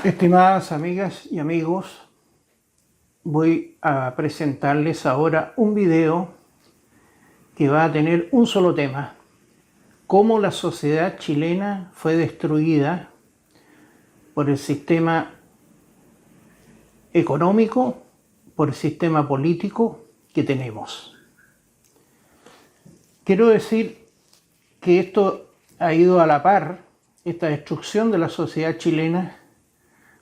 Estimadas amigas y amigos, voy a presentarles ahora un video que va a tener un solo tema: cómo la sociedad chilena fue destruida por el sistema económico, por el sistema político que tenemos. Quiero decir que esto ha ido a la par, esta destrucción de la sociedad chilena,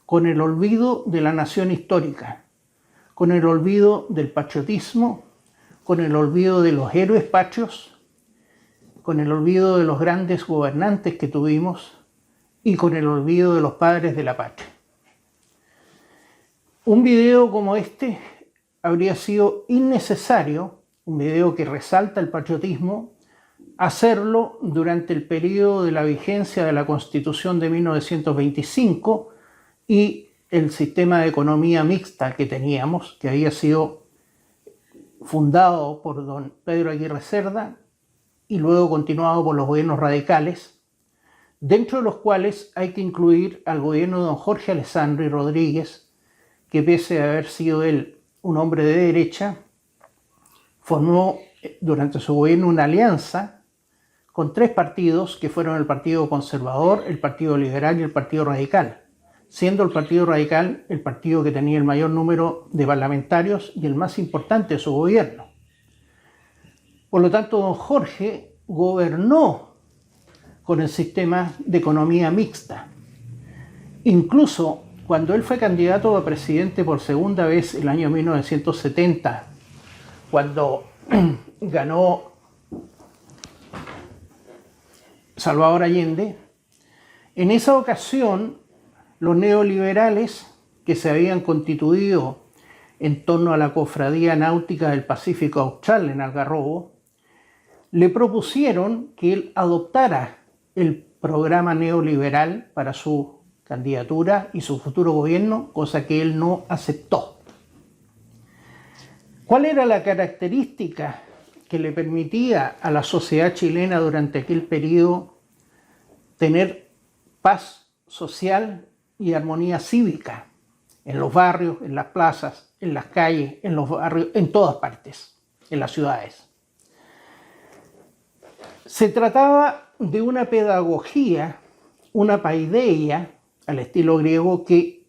con el olvido de la nación histórica, con el olvido del patriotismo, con el olvido de los héroes patrios, con el olvido de los grandes gobernantes que tuvimos y con el olvido de los padres de la patria. Un video como este habría sido innecesario, un video que resalta el patriotismo, hacerlo durante el periodo de la vigencia de la Constitución de 1925 y el sistema de economía mixta que teníamos, que había sido fundado por don Pedro Aguirre Cerda y luego continuado por los gobiernos radicales, dentro de los cuales hay que incluir al gobierno de don Jorge Alessandri Rodríguez, que pese a haber sido él un hombre de derecha, formó durante su gobierno una alianza con tres partidos que fueron el Partido Conservador, el Partido Liberal y el Partido Radical, siendo el Partido Radical el partido que tenía el mayor número de parlamentarios y el más importante de su gobierno. Por lo tanto, don Jorge gobernó con el sistema de economía mixta. Incluso cuando él fue candidato a presidente por segunda vez el año 1970, cuando ganó Salvador Allende, en esa ocasión los neoliberales que se habían constituido en torno a la Cofradía Náutica del Pacífico Austral en Algarrobo, le propusieron que él adoptara el programa neoliberal para su candidatura y su futuro gobierno, cosa que él no aceptó. ¿Cuál era la característica que le permitía a la sociedad chilena durante aquel periodo tener paz social y armonía cívica en los barrios, en las plazas, en las calles, en los barrios, en todas partes, en las ciudades? Se trataba de una pedagogía, una paideia al estilo griego, que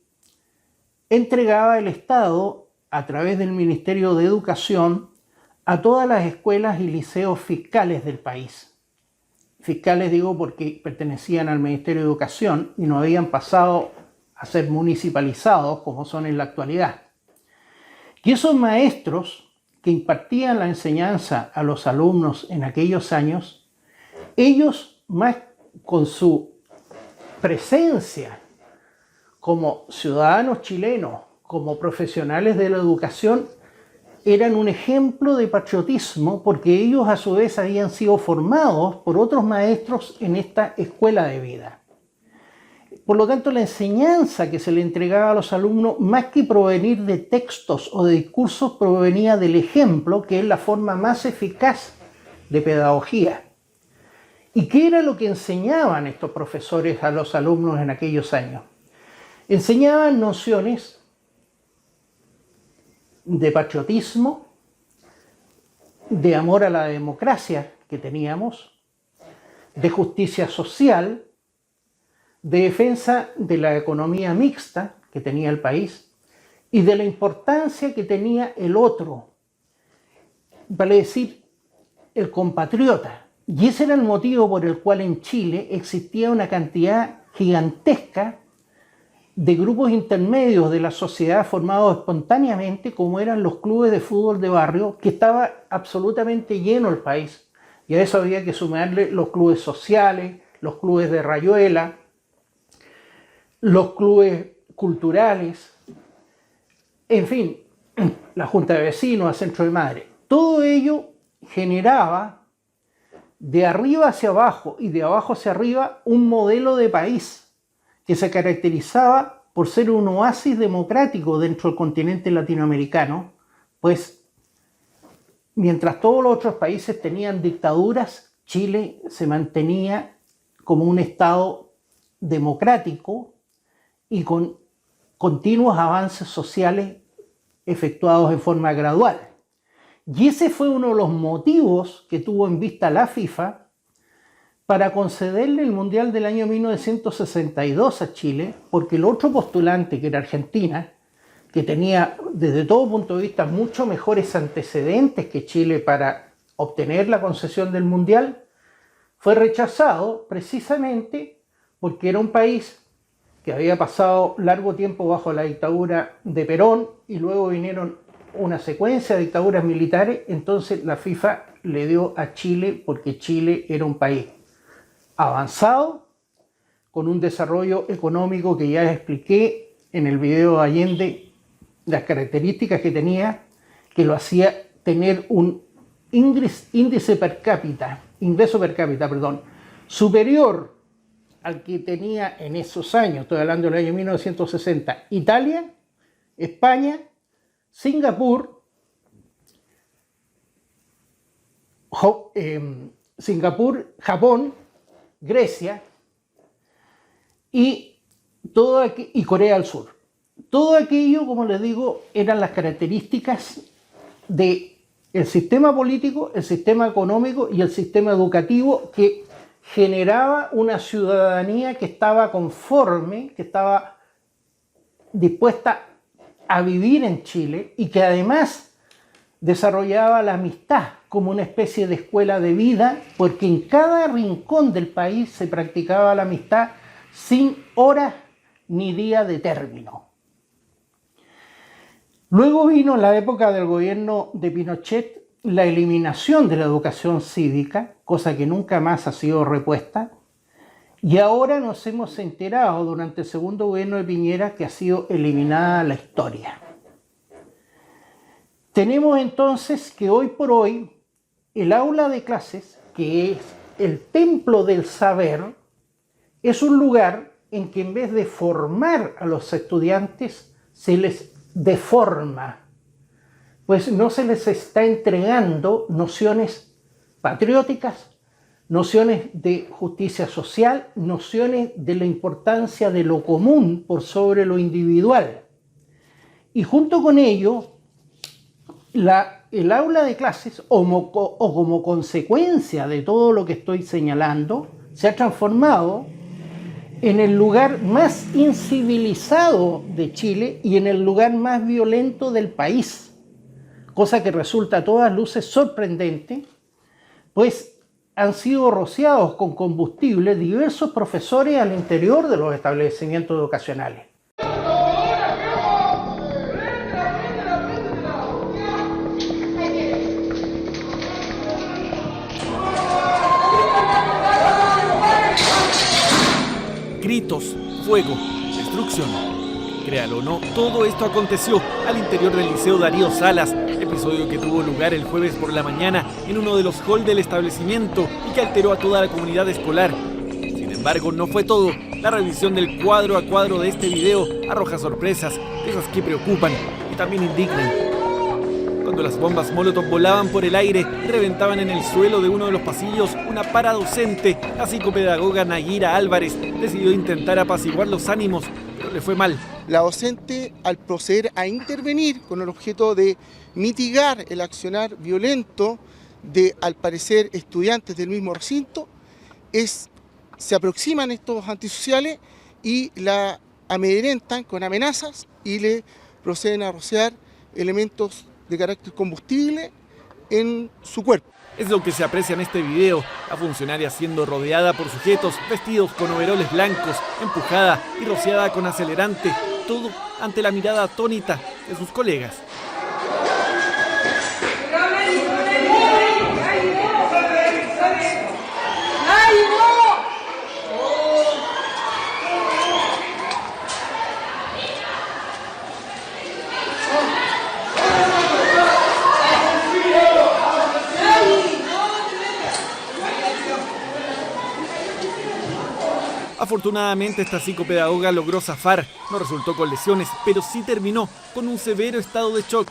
entregaba el Estado a través del Ministerio de Educación a todas las escuelas y liceos fiscales del país. Fiscales digo porque pertenecían al Ministerio de Educación y no habían pasado a ser municipalizados como son en la actualidad. Y esos maestros que impartían la enseñanza a los alumnos en aquellos años, ellos, más con su presencia como ciudadanos chilenos, como profesionales de la educación, eran un ejemplo de patriotismo porque ellos a su vez habían sido formados por otros maestros en esta escuela de vida. Por lo tanto, la enseñanza que se le entregaba a los alumnos, más que provenir de textos o de discursos, provenía del ejemplo, que es la forma más eficaz de pedagogía. ¿Y qué era lo que enseñaban estos profesores a los alumnos en aquellos años? Enseñaban nociones de patriotismo, de amor a la democracia que teníamos, de justicia social, de defensa de la economía mixta que tenía el país y de la importancia que tenía el otro, vale decir, el compatriota. Y ese era el motivo por el cual en Chile existía una cantidad gigantesca de grupos intermedios de la sociedad formados espontáneamente, como eran los clubes de fútbol de barrio, que estaba absolutamente lleno el país. Y a eso había que sumarle los clubes sociales, los clubes de rayuela, los clubes culturales, en fin, la junta de vecinos, el centro de madre. Todo ello generaba de arriba hacia abajo y de abajo hacia arriba un modelo de país que se caracterizaba por ser un oasis democrático dentro del continente latinoamericano, pues mientras todos los otros países tenían dictaduras, Chile se mantenía como un Estado democrático y con continuos avances sociales efectuados en forma gradual. Y ese fue uno de los motivos que tuvo en vista la FIFA para concederle el Mundial del año 1962 a Chile, porque el otro postulante, que era Argentina, que tenía desde todo punto de vista mucho mejores antecedentes que Chile para obtener la concesión del Mundial, fue rechazado precisamente porque era un país que había pasado largo tiempo bajo la dictadura de Perón y luego vinieron una secuencia de dictaduras militares. Entonces la FIFA le dio a Chile porque Chile era un país avanzado, con un desarrollo económico que ya expliqué en el video de Allende, las características que tenía, que lo hacía tener un ingreso per cápita, superior al que tenía en esos años, estoy hablando del año 1960, Italia, España, Singapur, Japón, Grecia y Corea del Sur. Todo aquello, como les digo, eran las características del sistema político, el sistema económico y el sistema educativo que generaba una ciudadanía que estaba conforme, que estaba dispuesta a vivir en Chile y que además desarrollaba la amistad como una especie de escuela de vida, porque en cada rincón del país se practicaba la amistad sin hora ni día de término. Luego vino en la época del gobierno de Pinochet la eliminación de la educación cívica, cosa que nunca más ha sido repuesta, y ahora nos hemos enterado durante el segundo gobierno de Piñera que ha sido eliminada la historia. Tenemos entonces que hoy por hoy el aula de clases, que es el templo del saber, es un lugar en que en vez de formar a los estudiantes se les deforma, pues no se les está entregando nociones patrióticas, nociones de justicia social, nociones de la importancia de lo común por sobre lo individual. Y junto con ello, el aula de clases, o como consecuencia de todo lo que estoy señalando, se ha transformado en el lugar más incivilizado de Chile y en el lugar más violento del país, cosa que resulta a todas luces sorprendente, pues han sido rociados con combustible diversos profesores al interior de los establecimientos educacionales. Gritos, fuego, destrucción. Créalo o no, todo esto aconteció al interior del Liceo Darío Salas, episodio que tuvo lugar el jueves por la mañana en uno de los halls del establecimiento y que alteró a toda la comunidad escolar. Sin embargo, no fue todo. La revisión del cuadro a cuadro de este video arroja sorpresas, esas que preocupan y también indignan. Cuando las bombas Molotov volaban por el aire y reventaban en el suelo de uno de los pasillos, una paradocente, la psicopedagoga Nayira Álvarez, decidió intentar apaciguar los ánimos, pero le fue mal. La docente, al proceder a intervenir con el objeto de mitigar el accionar violento de, al parecer, estudiantes del mismo recinto, se aproximan estos antisociales y la amedrentan con amenazas y le proceden a rociar elementos de carácter combustible en su cuerpo. Es lo que se aprecia en este video, la funcionaria siendo rodeada por sujetos vestidos con overoles blancos, empujada y rociada con acelerante, todo ante la mirada atónita de sus colegas. Afortunadamente esta psicopedagoga logró zafar, no resultó con lesiones, pero sí terminó con un severo estado de shock.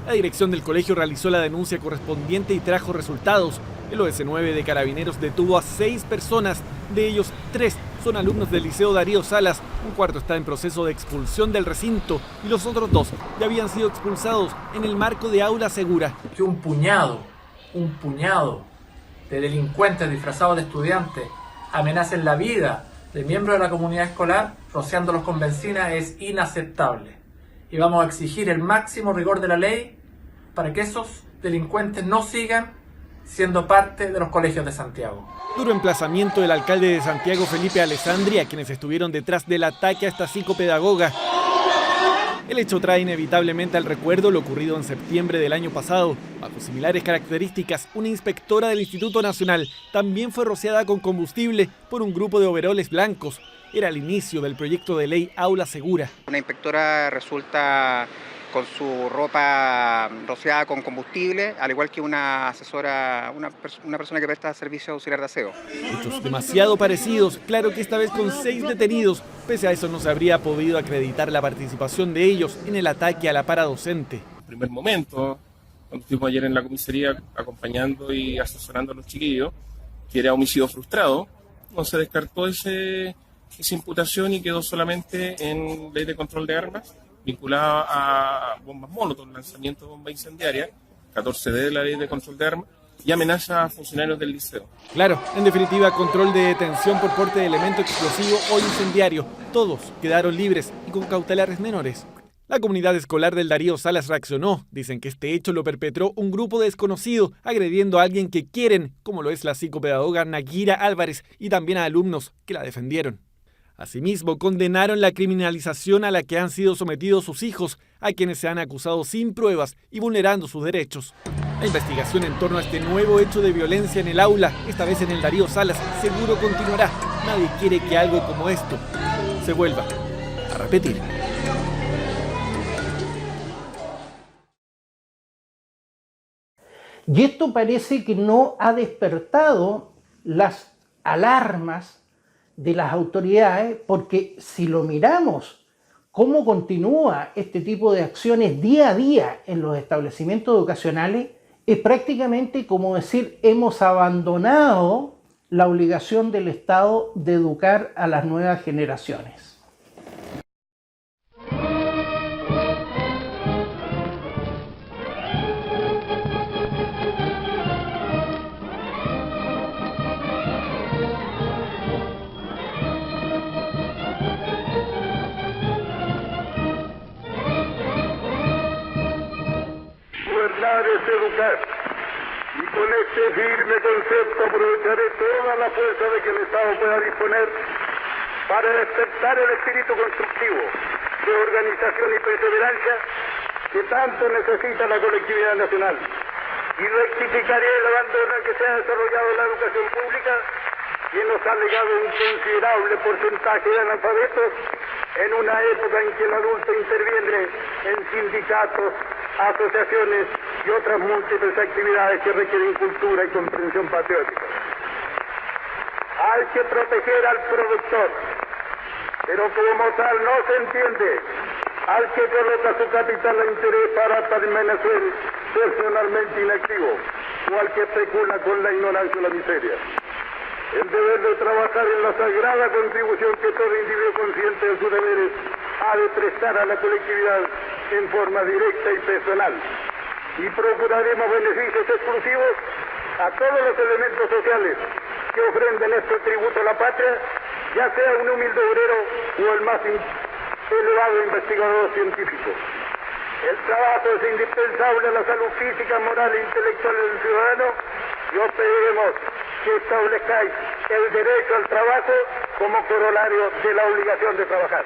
La dirección del colegio realizó la denuncia correspondiente y trajo resultados. El OS9 de Carabineros detuvo a 6 personas, de ellos 3 son alumnos del Liceo Darío Salas. Un cuarto está en proceso de expulsión del recinto y los otros dos ya habían sido expulsados en el marco de Aula Segura. Que un puñado de delincuentes disfrazados de estudiantes amenacen la vida de miembros de la comunidad escolar rociándolos con benzina es inaceptable. Y vamos a exigir el máximo rigor de la ley para que esos delincuentes no sigan siendo parte de los colegios de Santiago. Duro emplazamiento del alcalde de Santiago, Felipe Alessandri, a quienes estuvieron detrás del ataque a esta psicopedagoga. El hecho trae inevitablemente al recuerdo lo ocurrido en septiembre del año pasado. Bajo similares características, una inspectora del Instituto Nacional también fue rociada con combustible por un grupo de overoles blancos. Era el inicio del proyecto de ley Aula Segura. Una inspectora resulta con su ropa rociada con combustible, al igual que una asesora, una persona que presta servicio auxiliar de aseo. Hechos demasiado parecidos, claro que esta vez con 6 detenidos. Pese a eso no se habría podido acreditar la participación de ellos en el ataque a la paradocente. En el primer momento, cuando estuvimos ayer en la comisaría acompañando y asesorando a los chiquillos, que era homicidio frustrado, no se descartó esa imputación y quedó solamente en ley de control de armas, vinculada a bombas molotov, lanzamiento de bomba incendiaria, 14D de la ley de control de armas, y amenaza a funcionarios del liceo. Claro, en definitiva, control de detención por porte de elemento explosivo o incendiario. Todos quedaron libres y con cautelares menores. La comunidad escolar del Darío Salas reaccionó. Dicen que este hecho lo perpetró un grupo desconocido, agrediendo a alguien que quieren, como lo es la psicopedagoga Naguira Álvarez, y también a alumnos que la defendieron. Asimismo, condenaron la criminalización a la que han sido sometidos sus hijos, a quienes se han acusado sin pruebas y vulnerando sus derechos. La investigación en torno a este nuevo hecho de violencia en el aula, esta vez en el Darío Salas, seguro continuará. Nadie quiere que algo como esto se vuelva a repetir. Y esto parece que no ha despertado las alarmas de las autoridades, porque si lo miramos, cómo continúa este tipo de acciones día a día en los establecimientos educacionales, es prácticamente como decir, hemos abandonado la obligación del Estado de educar a las nuevas generaciones. Es educar, y con este firme concepto aprovecharé toda la fuerza de que el Estado pueda disponer para despertar el espíritu constructivo de organización y perseverancia que tanto necesita la colectividad nacional, y rectificaré el abandono que se ha desarrollado en la educación pública, que nos ha legado un considerable porcentaje de analfabetos en una época en que el adulto interviene en sindicatos, asociaciones y otras múltiples actividades que requieren cultura y comprensión patriótica. Hay que proteger al productor, pero como tal no se entiende al que coloca su capital a interés para permanecer personalmente inactivo o al que especula con la ignorancia o la miseria. El deber de trabajar en la sagrada contribución que todo individuo consciente de sus deberes ha de prestar a la colectividad en forma directa y personal. Y procuraremos beneficios exclusivos a todos los elementos sociales que ofrenden este tributo a la patria, ya sea un humilde obrero o el más elevado investigador científico. El trabajo es indispensable a la salud física, moral e intelectual del ciudadano, y os pediremos que establezcáis el derecho al trabajo como corolario de la obligación de trabajar.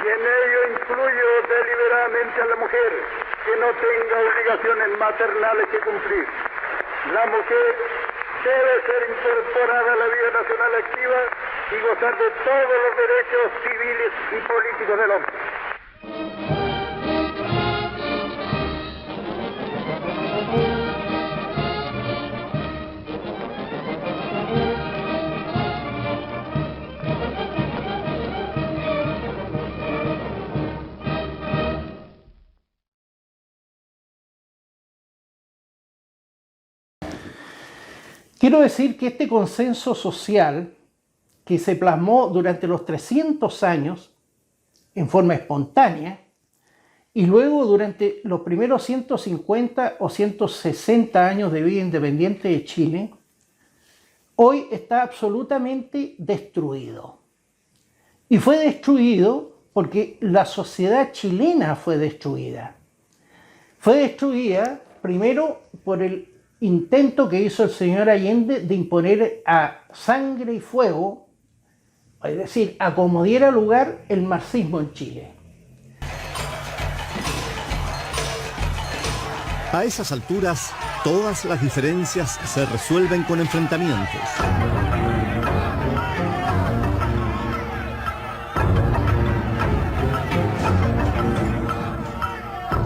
Y en ello incluyo deliberadamente a la mujer, que no tenga obligaciones maternales que cumplir. La mujer debe ser incorporada a la vida nacional activa y gozar de todos los derechos civiles y políticos del hombre. Quiero decir que este consenso social que se plasmó durante los 300 años en forma espontánea y luego durante los primeros 150 o 160 años de vida independiente de Chile, hoy está absolutamente destruido. Y fue destruido porque la sociedad chilena fue destruida. Fue destruida primero por el intento que hizo el señor Allende de imponer a sangre y fuego, es decir, a como diera lugar el marxismo en Chile. A esas alturas, todas las diferencias se resuelven con enfrentamientos.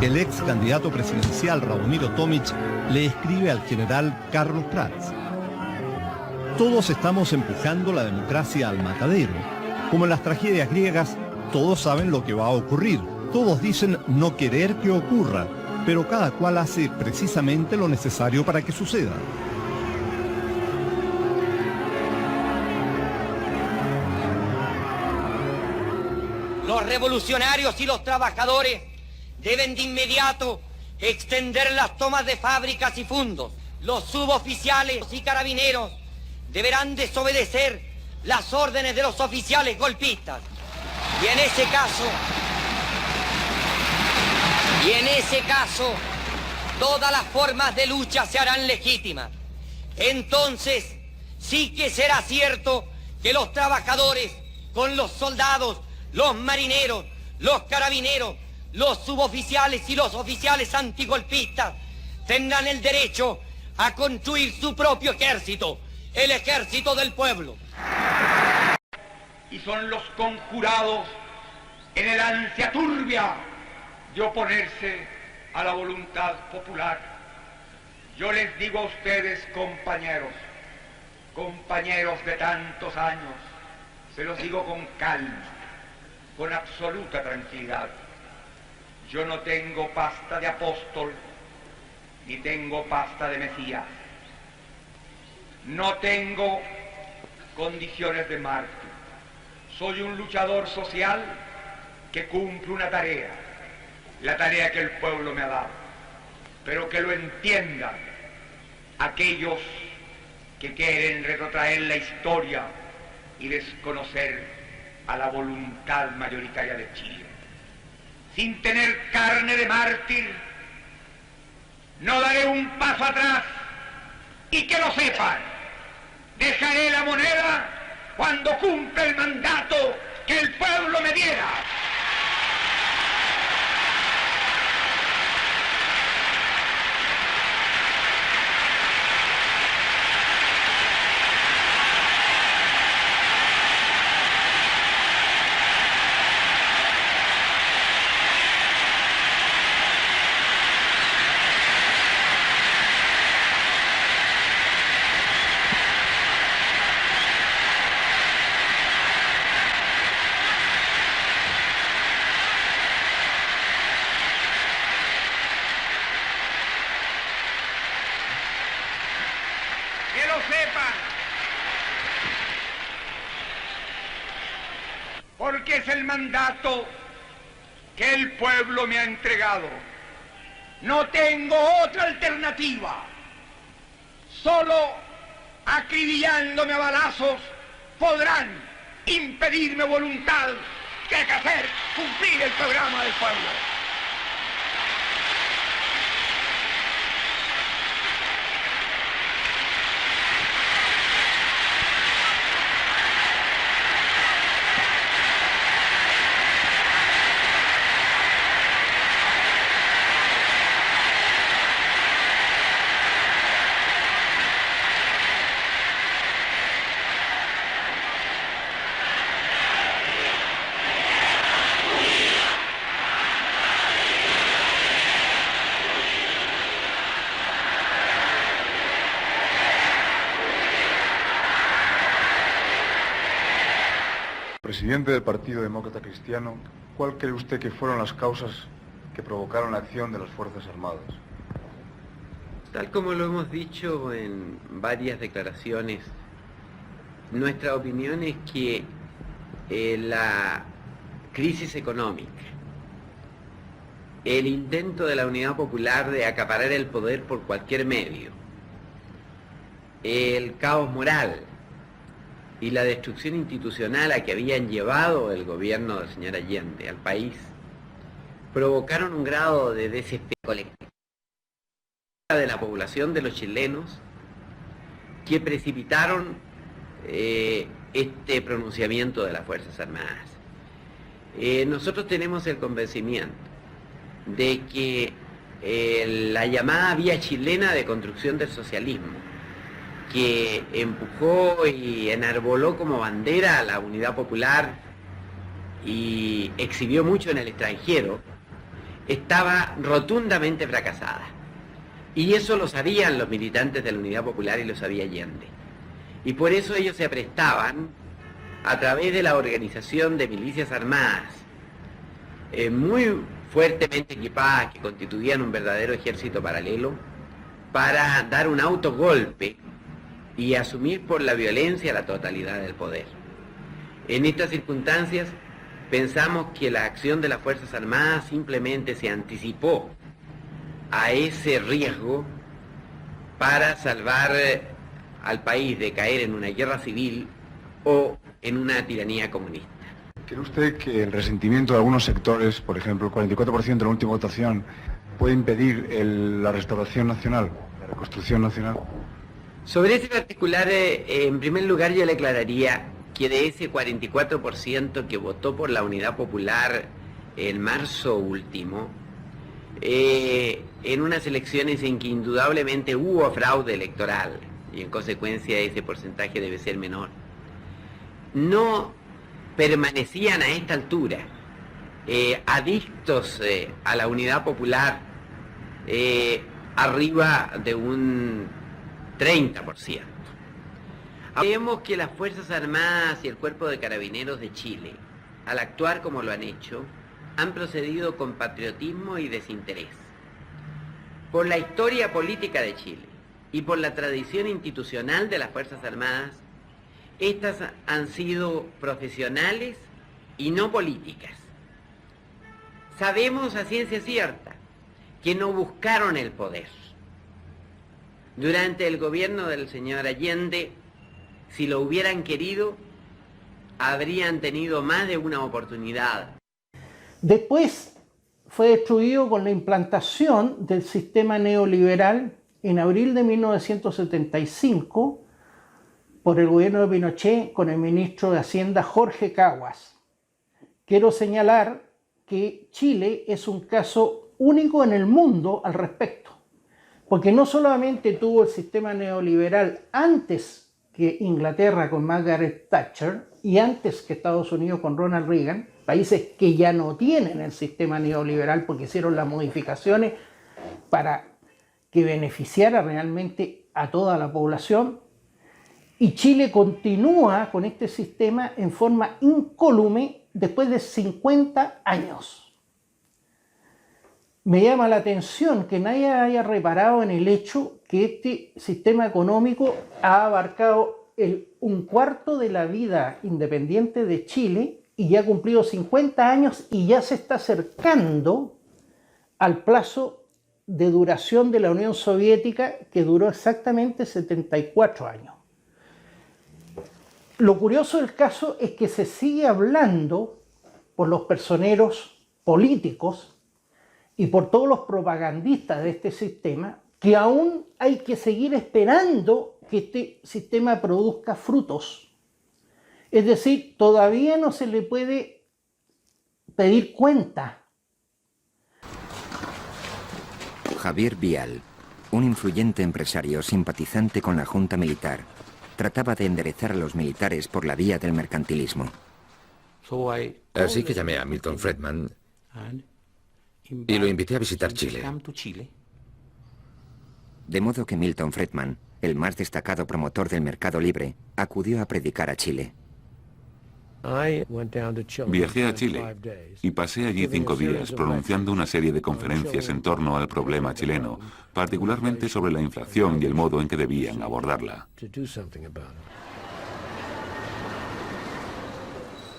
El ex candidato presidencial Radomiro Tomic le escribe al general Carlos Prats: todos estamos empujando la democracia al matadero. Como en las tragedias griegas, todos saben lo que va a ocurrir. Todos dicen no querer que ocurra, pero cada cual hace precisamente lo necesario para que suceda. Los revolucionarios y los trabajadores deben de inmediato extender las tomas de fábricas y fundos. Los suboficiales y carabineros deberán desobedecer las órdenes de los oficiales golpistas. Y en ese caso, todas las formas de lucha se harán legítimas. Entonces, sí que será cierto que los trabajadores, con los soldados, los marineros, los carabineros, los suboficiales y los oficiales antigolpistas tendrán el derecho a construir su propio ejército, el ejército del pueblo. Y son los conjurados en el ansia turbia de oponerse a la voluntad popular. Yo les digo a ustedes, compañeros de tantos años, se los digo con calma, con absoluta tranquilidad. Yo no tengo pasta de apóstol, ni tengo pasta de Mesías. No tengo condiciones de mártir. Soy un luchador social que cumple una tarea, la tarea que el pueblo me ha dado. Pero que lo entiendan aquellos que quieren retrotraer la historia y desconocer a la voluntad mayoritaria de Chile. Sin tener carne de mártir, no daré un paso atrás, y que lo sepan, dejaré la moneda cuando cumpla el mandato que el pueblo me diera. Porque es el mandato que el pueblo me ha entregado. No tengo otra alternativa. Solo acribillándome a balazos podrán impedirme voluntad que hacer cumplir el programa del pueblo. Presidente del Partido Demócrata Cristiano, ¿cuál cree usted que fueron las causas que provocaron la acción de las Fuerzas Armadas? Tal como lo hemos dicho en varias declaraciones, nuestra opinión es que la crisis económica, el intento de la Unidad Popular de acaparar el poder por cualquier medio, el caos moral y la destrucción institucional a que habían llevado el gobierno del señor Allende al país, provocaron un grado de desesperación colectiva de la población de los chilenos que precipitaron este pronunciamiento de las Fuerzas Armadas. Nosotros tenemos el convencimiento de que la llamada vía chilena de construcción del socialismo, que empujó y enarboló como bandera a la Unidad Popular y exhibió mucho en el extranjero, estaba rotundamente fracasada. Y eso lo sabían los militantes de la Unidad Popular y lo sabía Allende. Y por eso ellos se aprestaban, a través de la organización de milicias armadas, muy fuertemente equipadas, que constituían un verdadero ejército paralelo, para dar un autogolpe y asumir por la violencia la totalidad del poder. En estas circunstancias, pensamos que la acción de las Fuerzas Armadas simplemente se anticipó a ese riesgo para salvar al país de caer en una guerra civil o en una tiranía comunista. ¿Cree usted que el resentimiento de algunos sectores, por ejemplo el 44% en la última votación, puede impedir la restauración nacional, la reconstrucción nacional? Sobre ese particular, en primer lugar yo le aclararía que de ese 44% que votó por la Unidad Popular en marzo último, en unas elecciones en que indudablemente hubo fraude electoral, y en consecuencia ese porcentaje debe ser menor, no permanecían a esta altura adictos a la Unidad Popular arriba de un 30%. Vemos que las Fuerzas Armadas y el Cuerpo de Carabineros de Chile, al actuar como lo han hecho, han procedido con patriotismo y desinterés. Por la historia política de Chile y por la tradición institucional de las Fuerzas Armadas, estas han sido profesionales y no políticas. Sabemos a ciencia cierta que no buscaron el poder. Durante el gobierno del señor Allende, si lo hubieran querido, habrían tenido más de una oportunidad. Después fue destruido con la implantación del sistema neoliberal en abril de 1975 por el gobierno de Pinochet con el ministro de Hacienda Jorge Caguas. Quiero señalar que Chile es un caso único en el mundo al respecto, porque no solamente tuvo el sistema neoliberal antes que Inglaterra con Margaret Thatcher y antes que Estados Unidos con Ronald Reagan, países que ya no tienen el sistema neoliberal porque hicieron las modificaciones para que beneficiara realmente a toda la población, y Chile continúa con este sistema en forma incólume después de 50 años. Me llama la atención que nadie haya reparado en el hecho que este sistema económico ha abarcado un cuarto de la vida independiente de Chile y ya ha cumplido 50 años y ya se está acercando al plazo de duración de la Unión Soviética, que duró exactamente 74 años. Lo curioso del caso es que se sigue hablando por los personeros políticos y por todos los propagandistas de este sistema que aún hay que seguir esperando que este sistema produzca frutos. Es decir, todavía no se le puede pedir cuenta. Javier Vial, un influyente empresario simpatizante con la Junta Militar, trataba de enderezar a los militares por la vía del mercantilismo. Así que llamé a Milton Friedman y lo invité a visitar Chile. De modo que Milton Friedman, el más destacado promotor del mercado libre, acudió a predicar a Chile. Viajé a Chile y pasé allí 5 días pronunciando una serie de conferencias en torno al problema chileno, particularmente sobre la inflación y el modo en que debían abordarla.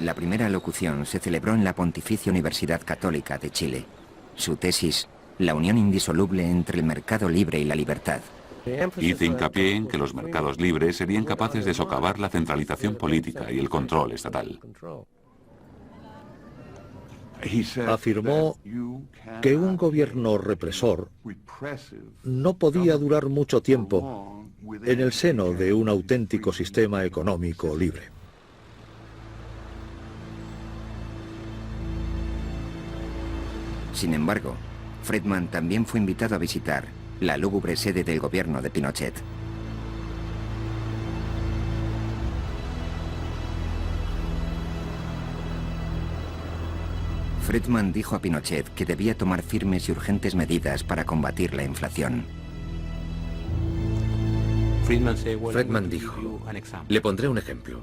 La primera locución se celebró en la Pontificia Universidad Católica de Chile. Su tesis, la unión indisoluble entre el mercado libre y la libertad. Hice hincapié en que los mercados libres serían capaces de socavar la centralización política y el control estatal. Afirmó que un gobierno represor no podía durar mucho tiempo en el seno de un auténtico sistema económico libre. Sin embargo, Friedman también fue invitado a visitar la lúgubre sede del gobierno de Pinochet. Friedman dijo a Pinochet que debía tomar firmes y urgentes medidas para combatir la inflación. Friedman dijo, le pondré un ejemplo.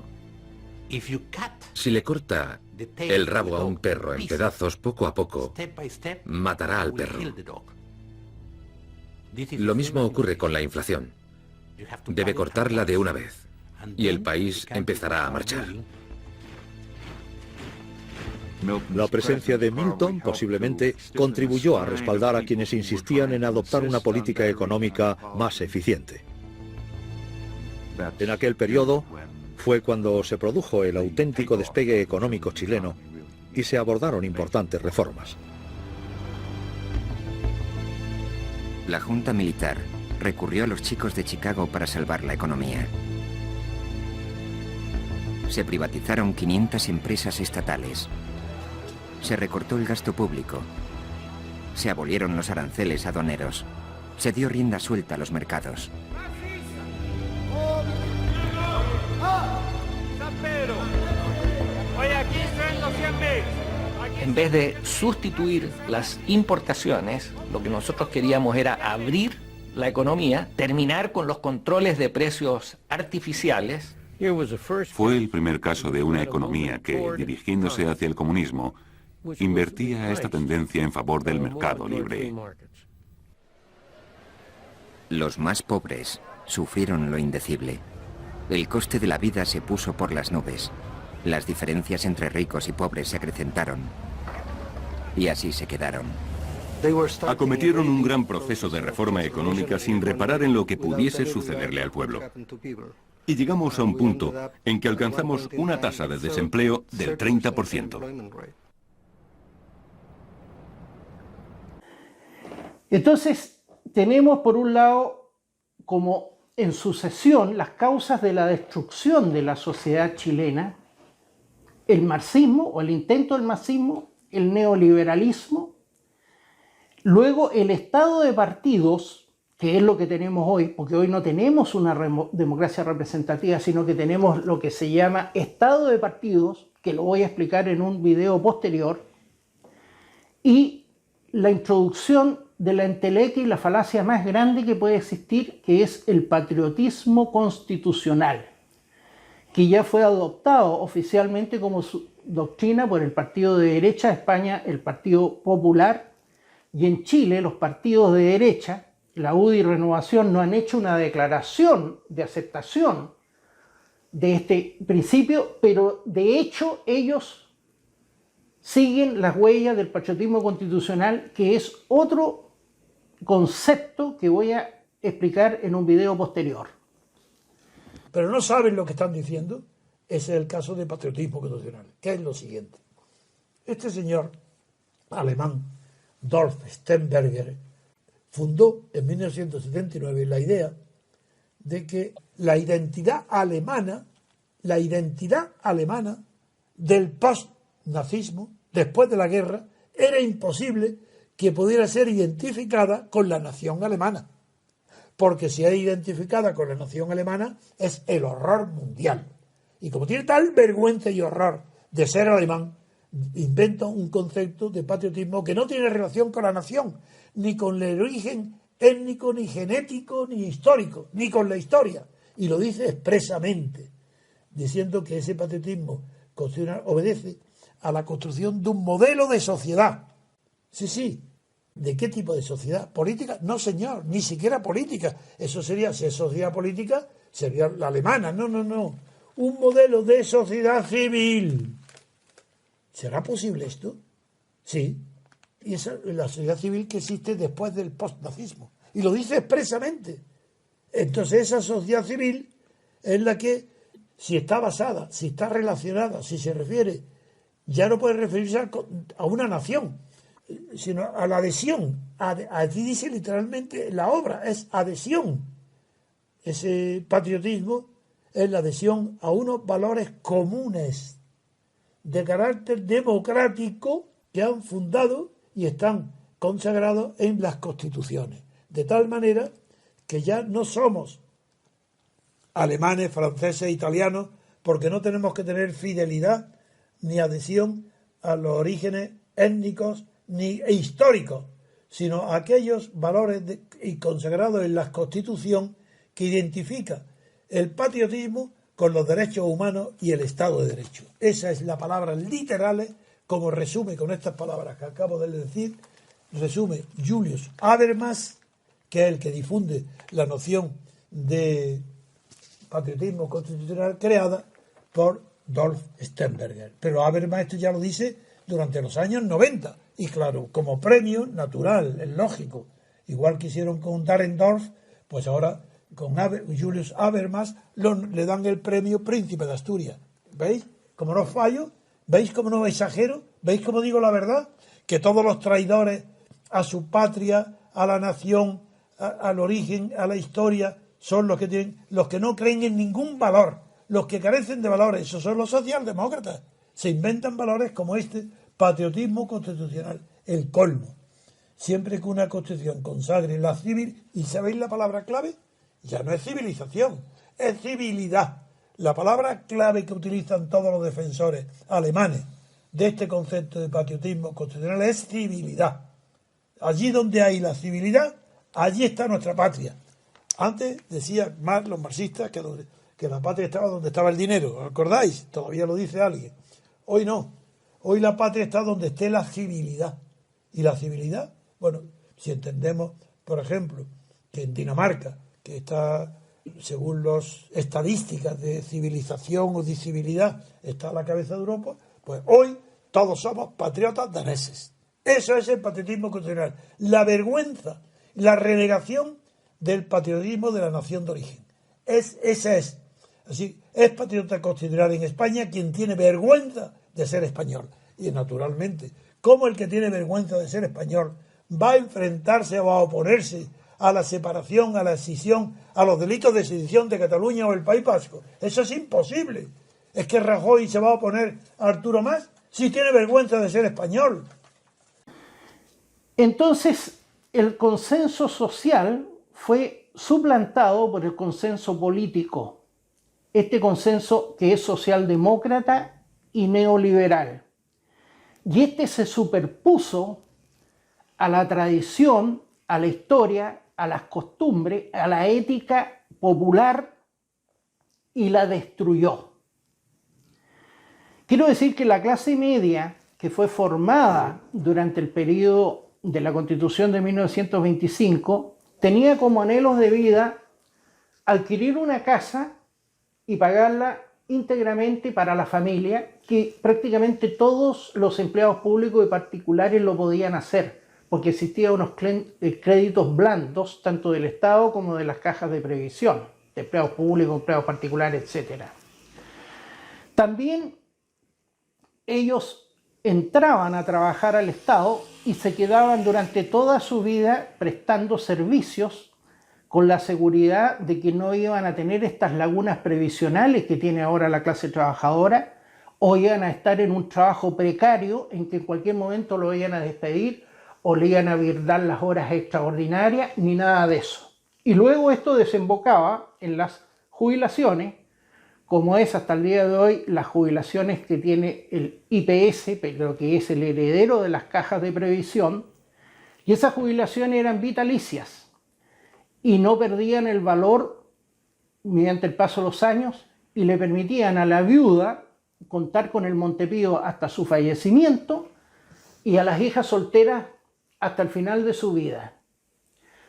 Si le corta el rabo a un perro en pedazos poco a poco, matará al perro. Lo mismo ocurre con la inflación. Debe cortarla de una vez y el país empezará a marchar. La presencia de Milton posiblemente contribuyó a respaldar a quienes insistían en adoptar una política económica más eficiente. En aquel periodo fue cuando se produjo el auténtico despegue económico chileno y se abordaron importantes reformas. La Junta Militar recurrió a los chicos de Chicago para salvar la economía. Se privatizaron 500 empresas estatales. Se recortó el gasto público. Se abolieron los aranceles aduaneros. Se dio rienda suelta a los mercados. En vez de sustituir las importaciones, lo que nosotros queríamos era abrir la economía, terminar con los controles de precios artificiales. Fue el primer caso de una economía que, dirigiéndose hacia el comunismo, invertía esta tendencia en favor del mercado libre. Los más pobres sufrieron lo indecible. El coste de la vida se puso por las nubes. Las diferencias entre ricos y pobres se acrecentaron. Y así se quedaron. Acometieron un gran proceso de reforma económica sin reparar en lo que pudiese sucederle al pueblo. Y llegamos a un punto en que alcanzamos una tasa de desempleo del 30%. Entonces, tenemos por un lado, como en sucesión, las causas de la destrucción de la sociedad chilena, el marxismo o el intento del marxismo, el neoliberalismo, luego el estado de partidos, que es lo que tenemos hoy, porque hoy no tenemos una democracia representativa, sino que tenemos lo que se llama estado de partidos, que lo voy a explicar en un video posterior, y la introducción de la entelequia y la falacia más grande que puede existir, que es el patriotismo constitucional, que ya fue adoptado oficialmente como su doctrina por el partido de derecha de España, el Partido Popular, y en Chile los partidos de derecha, la UDI y Renovación, no han hecho una declaración de aceptación de este principio, pero de hecho ellos siguen las huellas del patriotismo constitucional, que es otro concepto que voy a explicar en un video posterior. Pero no saben lo que están diciendo. Ese es el caso de patriotismo constitucional, que es lo siguiente. Este señor alemán, Dolf Sternberger, fundó en 1979 la idea de que la identidad alemana del post-nazismo, después de la guerra, era imposible que pudiera ser identificada con la nación alemana. Porque si es identificada con la nación alemana, es el horror mundial. Y como tiene tal vergüenza y horror de ser alemán, inventa un concepto de patriotismo que no tiene relación con la nación, ni con el origen étnico, ni genético, ni histórico, ni con la historia. Y lo dice expresamente, diciendo que ese patriotismo constitucional obedece a la construcción de un modelo de sociedad. Sí, sí. ¿De qué tipo de sociedad? ¿Política? No, señor, ni siquiera política. Eso sería, si es sociedad política, sería la alemana. No, no, no. Un modelo de sociedad civil. ¿Será posible esto? Sí. Y esa es la sociedad civil que existe después del postnazismo. Y lo dice expresamente. Entonces esa sociedad civil es la que, si está basada, si está relacionada, si se refiere, ya no puede referirse a una nación, sino a la adhesión. Aquí dice literalmente la obra, es adhesión. Ese patriotismo es la adhesión a unos valores comunes de carácter democrático que han fundado y están consagrados en las constituciones. De tal manera que ya no somos alemanes, franceses, italianos, porque no tenemos que tener fidelidad ni adhesión a los orígenes étnicos ni históricos, sino a aquellos valores y consagrados en la Constitución que identifica el patriotismo con los derechos humanos y el Estado de Derecho. Esa es la palabra literal, como resume con estas palabras que acabo de decir, resume Julius Habermas, que es el que difunde la noción de patriotismo constitucional creada por Dolph Sternberger. Pero Habermas esto ya lo dice durante los años 90. Y claro, como premio natural, es lógico. Igual que hicieron con Dahrendorf, pues ahora con Julius Habermas le dan el premio Príncipe de Asturias. ¿Veis cómo no fallo? ¿Veis cómo no exagero? ¿Veis cómo digo la verdad? Que todos los traidores a su patria, a la nación, al origen, a la historia, son los que no creen en ningún valor, los que carecen de valores. Esos son los socialdemócratas. Se inventan valores como este patriotismo constitucional, el colmo. Siempre que una constitución consagre la civil, ¿y sabéis la palabra clave? Ya no es civilización, es civilidad. La palabra clave que utilizan todos los defensores alemanes de este concepto de patriotismo constitucional es civilidad. Allí donde hay la civilidad, allí está nuestra patria. Antes decían más los marxistas que la patria estaba donde estaba el dinero. ¿Os acordáis? Todavía lo dice alguien. Hoy no. Hoy la patria está donde esté la civilidad. ¿Y la civilidad? Bueno, si entendemos, por ejemplo, que en Dinamarca, que está, según las estadísticas de civilización o de civilidad, está a la cabeza de Europa, pues hoy todos somos patriotas daneses. Eso es el patriotismo constitucional. La vergüenza, la renegación del patriotismo de la nación de origen. Esa es. Así, es patriota constitucional en España quien tiene vergüenza de ser español. Y naturalmente, ¿cómo el que tiene vergüenza de ser español va a enfrentarse o a oponerse a la separación, a la escisión, a los delitos de sedición de Cataluña o el País Vasco? Eso es imposible. ¿Es que Rajoy se va a oponer a Arturo Mas si tiene vergüenza de ser español? Entonces, el consenso social fue suplantado por el consenso político. Este consenso que es socialdemócrata y neoliberal. Y este se superpuso a la tradición, a la historia, a las costumbres, a la ética popular y la destruyó. Quiero decir que la clase media que fue formada durante el periodo de la Constitución de 1925 tenía como anhelos de vida adquirir una casa y pagarla íntegramente para la familia, que prácticamente todos los empleados públicos y particulares lo podían hacer, porque existían unos créditos blandos, tanto del Estado como de las cajas de previsión, de empleados públicos, empleados particulares, etc. También ellos entraban a trabajar al Estado y se quedaban durante toda su vida prestando servicios con la seguridad de que no iban a tener estas lagunas previsionales que tiene ahora la clase trabajadora, o iban a estar en un trabajo precario en que en cualquier momento lo iban a despedir o le iban a dar las horas extraordinarias, ni nada de eso. Y luego esto desembocaba en las jubilaciones, como es hasta el día de hoy las jubilaciones que tiene el IPS, pero que es el heredero de las cajas de previsión, y esas jubilaciones eran vitalicias y no perdían el valor mediante el paso de los años y le permitían a la viuda contar con el Montepío hasta su fallecimiento y a las hijas solteras hasta el final de su vida.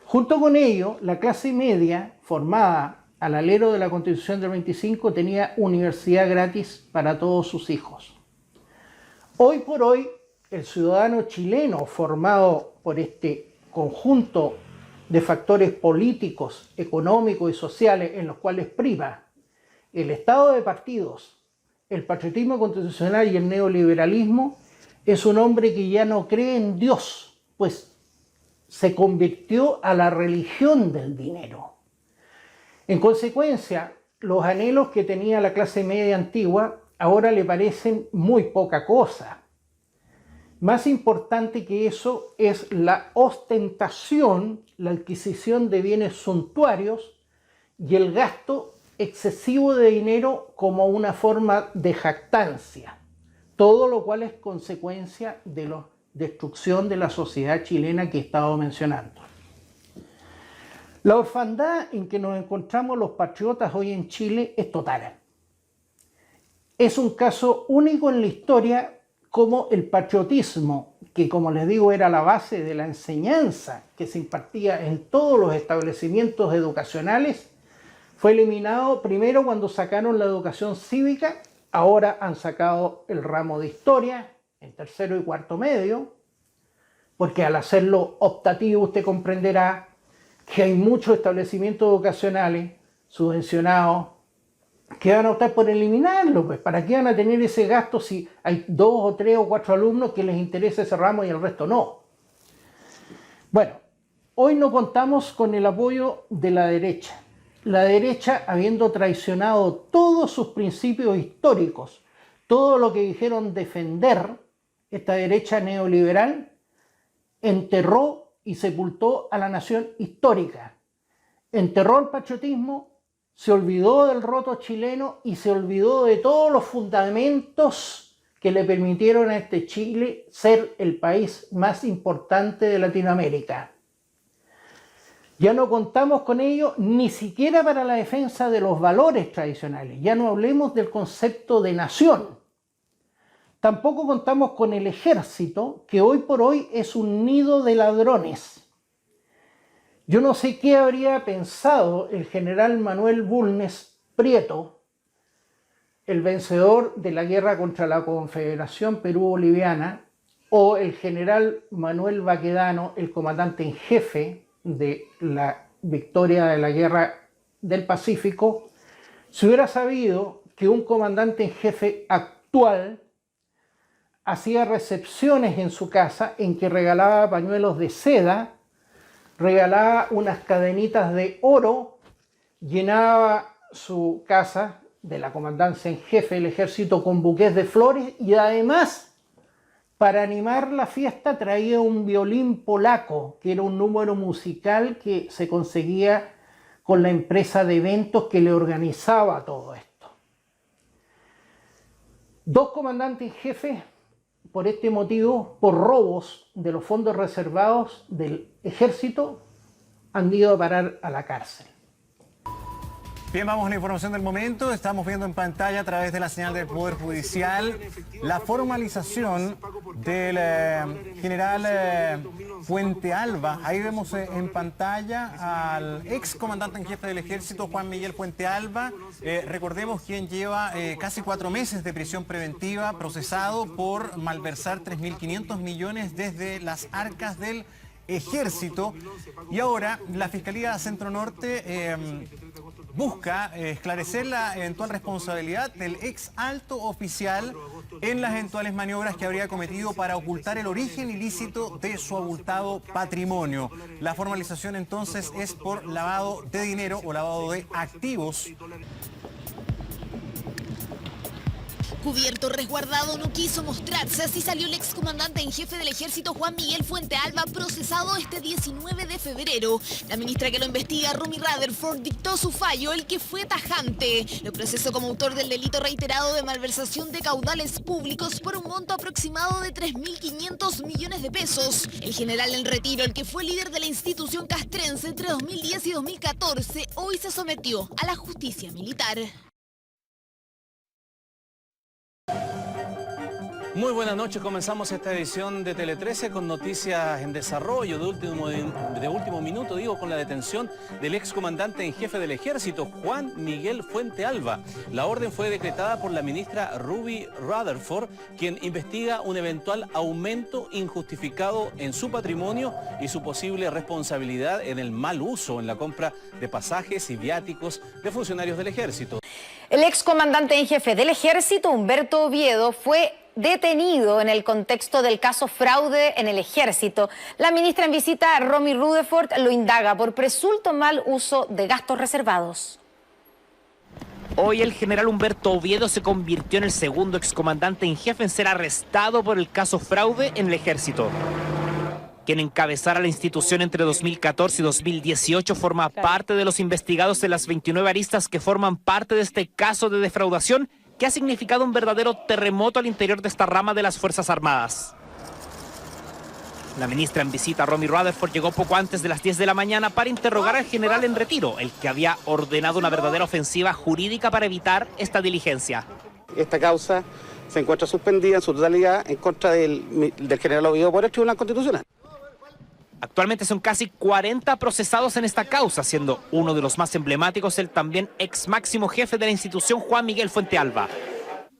Junto con ello, la clase media, formada al alero de la Constitución del 25, tenía universidad gratis para todos sus hijos. Hoy por hoy, el ciudadano chileno formado por este conjunto de factores políticos, económicos y sociales en los cuales priva el estado de partidos, el patriotismo constitucional y el neoliberalismo, es un hombre que ya no cree en Dios, pues se convirtió a la religión del dinero. En consecuencia, los anhelos que tenía la clase media antigua ahora le parecen muy poca cosa. Más importante que eso es la ostentación, la adquisición de bienes suntuarios y el gasto excesivo de dinero como una forma de jactancia, todo lo cual es consecuencia de la destrucción de la sociedad chilena que he estado mencionando. La orfandad en que nos encontramos los patriotas hoy en Chile es total. Es un caso único en la historia como el patriotismo, que como les digo era la base de la enseñanza que se impartía en todos los establecimientos educacionales, fue eliminado primero cuando sacaron la educación cívica, ahora han sacado el ramo de historia en tercero y cuarto medio, porque al hacerlo optativo usted comprenderá que hay muchos establecimientos educacionales subvencionados que van a optar por eliminarlo, pues ¿para qué van a tener ese gasto si hay 2 o 3 o 4 alumnos que les interesa ese ramo y el resto no? Bueno, hoy no contamos con el apoyo de la derecha. La derecha, habiendo traicionado todos sus principios históricos, todo lo que dijeron defender, esta derecha neoliberal enterró y sepultó a la nación histórica, enterró el patriotismo, se olvidó del roto chileno y se olvidó de todos los fundamentos que le permitieron a este Chile ser el país más importante de Latinoamérica. Ya no contamos con ello ni siquiera para la defensa de los valores tradicionales, ya no hablemos del concepto de nación. Tampoco contamos con el ejército, que hoy por hoy es un nido de ladrones. Yo no sé qué habría pensado el general Manuel Bulnes Prieto, el vencedor de la guerra contra la Confederación Perú-Boliviana, o el general Manuel Baquedano, el comandante en jefe de la victoria de la guerra del Pacífico, si hubiera sabido que un comandante en jefe actual hacía recepciones en su casa en que regalaba pañuelos de seda, regalaba unas cadenitas de oro, llenaba su casa de la comandancia en jefe del ejército con buqués de flores y además, para animar la fiesta, traía un violín polaco, que era un número musical que se conseguía con la empresa de eventos que le organizaba todo esto. 2 comandantes en jefe, por este motivo, por robos de los fondos reservados del ejército, han ido a parar a la cárcel. Bien, vamos a la información del momento. Estamos viendo en pantalla a través de la señal del Poder Judicial la formalización del general Puente Alba. Ahí vemos en pantalla al ex comandante en jefe del ejército, Juan Miguel Puente Alba. Recordemos quien lleva casi 4 meses de prisión preventiva, procesado por malversar 3.500 millones desde las arcas del ejército. Y ahora la Fiscalía Centro Norte busca esclarecer la eventual responsabilidad del ex alto oficial en las eventuales maniobras que habría cometido para ocultar el origen ilícito de su abultado patrimonio. La formalización entonces es por lavado de dinero o lavado de activos. Cubierto, resguardado, no quiso mostrarse. Así salió el excomandante en jefe del ejército Juan Miguel Puente Alba, procesado este 19 de febrero. La ministra que lo investiga, Romy Rutherford, dictó su fallo, el que fue tajante. Lo procesó como autor del delito reiterado de malversación de caudales públicos por un monto aproximado de 3.500 millones de pesos. El general en retiro, el que fue líder de la institución castrense entre 2010 y 2014, hoy se sometió a la justicia militar. Muy buenas noches, comenzamos esta edición de Tele 13 con noticias en desarrollo de último minuto, con la detención del excomandante en jefe del ejército, Juan Miguel Fuente Alba. La orden fue decretada por la ministra Ruby Rutherford, quien investiga un eventual aumento injustificado en su patrimonio y su posible responsabilidad en el mal uso en la compra de pasajes y viáticos de funcionarios del ejército. El excomandante en jefe del ejército, Humberto Oviedo, fue detenido en el contexto del caso fraude en el ejército. La ministra en visita, Romy Rutherford, lo indaga por presunto mal uso de gastos reservados. Hoy el general Humberto Oviedo se convirtió en el segundo excomandante en jefe en ser arrestado por el caso fraude en el ejército. Quien encabezara la institución entre 2014 y 2018 forma parte de los investigados en las 29 aristas que forman parte de este caso de defraudación que ha significado un verdadero terremoto al interior de esta rama de las Fuerzas Armadas. La ministra en visita, Romy Rutherford, llegó poco antes de las 10 de la mañana para interrogar al general en retiro, el que había ordenado una verdadera ofensiva jurídica para evitar esta diligencia. Esta causa se encuentra suspendida en su totalidad en contra del general Oviedo por el Tribunal Constitucional. Actualmente son casi 40 procesados en esta causa, siendo uno de los más emblemáticos el también ex máximo jefe de la institución, Juan Miguel Fuente Alba.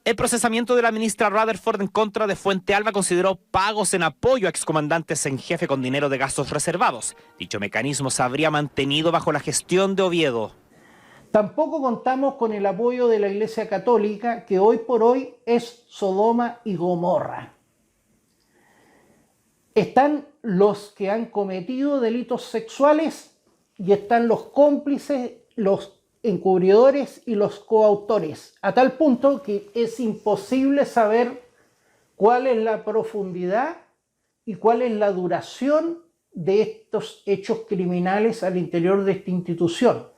El procesamiento de la ministra Rutherford en contra de Fuente Alba consideró pagos en apoyo a excomandantes en jefe con dinero de gastos reservados. Dicho mecanismo se habría mantenido bajo la gestión de Oviedo. Tampoco contamos con el apoyo de la Iglesia Católica, que hoy por hoy es Sodoma y Gomorra. Están los que han cometido delitos sexuales y están los cómplices, los encubridores y los coautores, a tal punto que es imposible saber cuál es la profundidad y cuál es la duración de estos hechos criminales al interior de esta institución,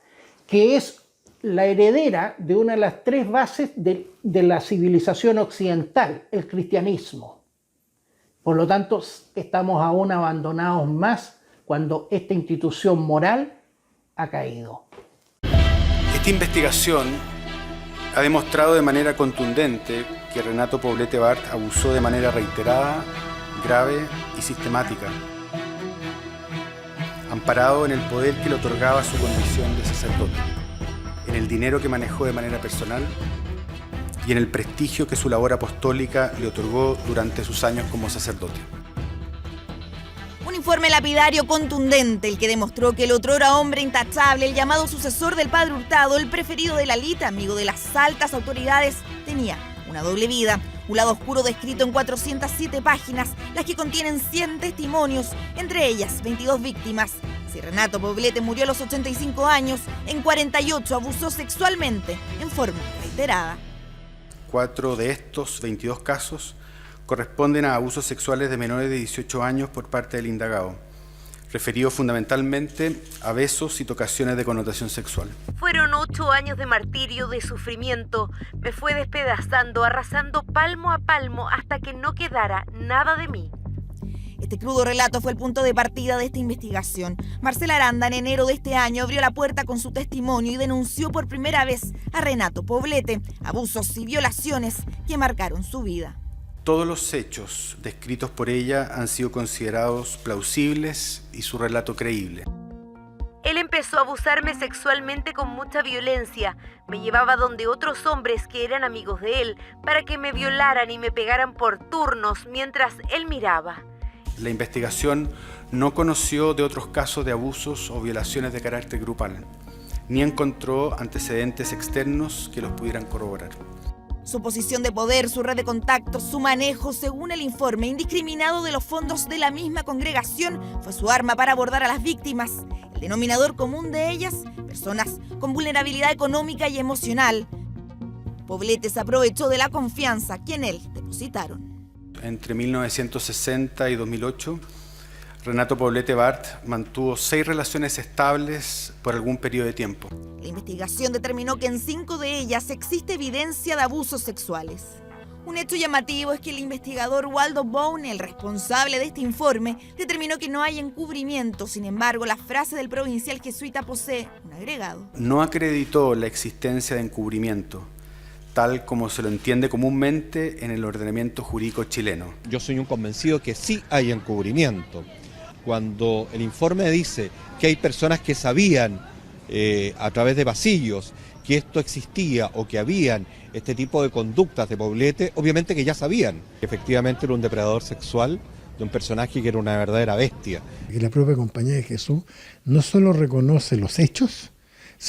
que es la heredera de una de las tres bases de la civilización occidental, el cristianismo. Por lo tanto, estamos aún abandonados más cuando esta institución moral ha caído. Esta investigación ha demostrado de manera contundente que Renato Poblete Bart abusó de manera reiterada, grave y sistemática, amparado en el poder que le otorgaba su condición de sacerdote, en el dinero que manejó de manera personal y en el prestigio que su labor apostólica le otorgó durante sus años como sacerdote. Un informe lapidario contundente, el que demostró que el otrora hombre intachable, el llamado sucesor del padre Hurtado, el preferido de Lalita, amigo de las altas autoridades, tenía una doble vida, un lado oscuro descrito en 407 páginas, las que contienen 100 testimonios, entre ellas 22 víctimas. Si Renato Poblete murió a los 85 años, en 48 abusó sexualmente en forma reiterada. 4 de estos 22 casos corresponden a abusos sexuales de menores de 18 años por parte del indagado, referidos fundamentalmente a besos y tocaciones de connotación sexual. Fueron 8 años de martirio, de sufrimiento. Me fue despedazando, arrasando palmo a palmo hasta que no quedara nada de mí. Este crudo relato fue el punto de partida de esta investigación. Marcela Aranda, en enero de este año, abrió la puerta con su testimonio y denunció por primera vez a Renato Poblete, abusos y violaciones que marcaron su vida. Todos los hechos descritos por ella han sido considerados plausibles y su relato creíble. Él empezó a abusarme sexualmente con mucha violencia. Me llevaba donde otros hombres que eran amigos de él para que me violaran y me pegaran por turnos mientras él miraba. La investigación no conoció de otros casos de abusos o violaciones de carácter grupal, ni encontró antecedentes externos que los pudieran corroborar. Su posición de poder, su red de contactos, su manejo, según el informe indiscriminado de los fondos de la misma congregación, fue su arma para abordar a las víctimas. El denominador común de ellas, personas con vulnerabilidad económica y emocional. Poblete se aprovechó de la confianza que en él depositaron. Entre 1960 y 2008, Renato Poblete Bart mantuvo 6 relaciones estables por algún periodo de tiempo. La investigación determinó que en 5 de ellas existe evidencia de abusos sexuales. Un hecho llamativo es que el investigador Waldo Bone, el responsable de este informe, determinó que no hay encubrimiento. Sin embargo, la frase del provincial jesuita posee un agregado. No acreditó la existencia de encubrimiento, tal como se lo entiende comúnmente en el ordenamiento jurídico chileno. Yo soy un convencido que sí hay encubrimiento. Cuando el informe dice que hay personas que sabían a través de pasillos que esto existía o que habían este tipo de conductas de Poblete, obviamente que ya sabían. Efectivamente era un depredador sexual de un personaje que era una verdadera bestia. Y la propia Compañía de Jesús no solo reconoce los hechos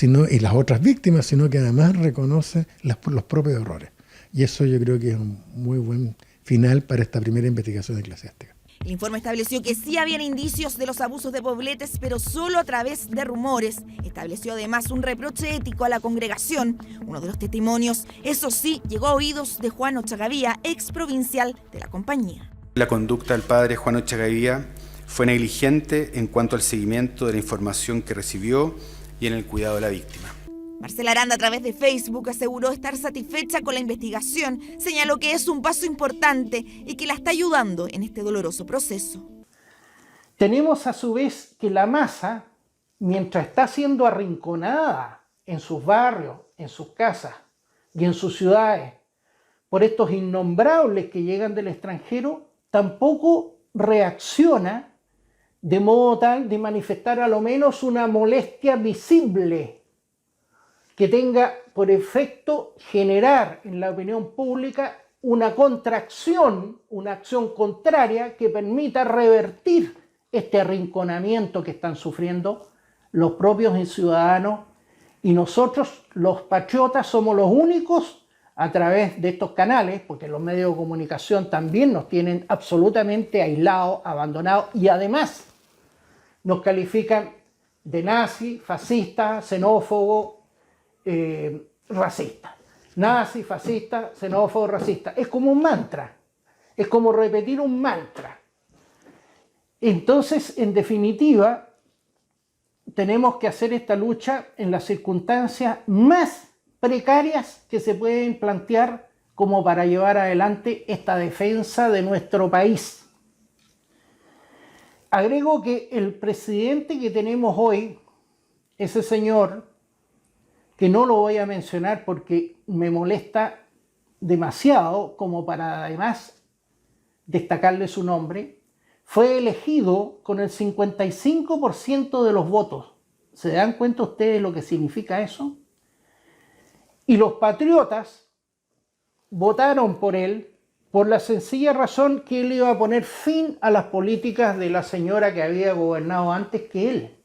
y las otras víctimas, sino que además reconoce los propios errores. Y eso yo creo que es un muy buen final para esta primera investigación eclesiástica. El informe estableció que sí habían indicios de los abusos de Pobletes, pero solo a través de rumores. Estableció además un reproche ético a la congregación. Uno de los testimonios, eso sí, llegó a oídos de Juan Ochagavía, ex provincial de la Compañía. La conducta del padre Juan Ochagavía fue negligente en cuanto al seguimiento de la información que recibió y en el cuidado de la víctima. Marcela Aranda, a través de Facebook, aseguró estar satisfecha con la investigación, señaló que es un paso importante y que la está ayudando en este doloroso proceso. Tenemos a su vez que la masa, mientras está siendo arrinconada en sus barrios, en sus casas y en sus ciudades, por estos innombrables que llegan del extranjero, tampoco reacciona de modo tal de manifestar a lo menos una molestia visible que tenga por efecto generar en la opinión pública una contracción, una acción contraria que permita revertir este arrinconamiento que están sufriendo los propios ciudadanos, y nosotros los patriotas somos los únicos a través de estos canales, porque los medios de comunicación también nos tienen absolutamente aislados, abandonados, y además nos califican de nazi, fascista, xenófobo, racista. Nazi, fascista, xenófobo, racista. Es como un mantra, es como repetir un mantra. Entonces, en definitiva, tenemos que hacer esta lucha en las circunstancias más precarias que se pueden plantear como para llevar adelante esta defensa de nuestro país. Agrego que el presidente que tenemos hoy, ese señor, que no lo voy a mencionar porque me molesta demasiado como para además destacarle su nombre, fue elegido con el 55% de los votos. ¿Se dan cuenta ustedes lo que significa eso? Y los patriotas votaron por él por la sencilla razón que él iba a poner fin a las políticas de la señora que había gobernado antes que él.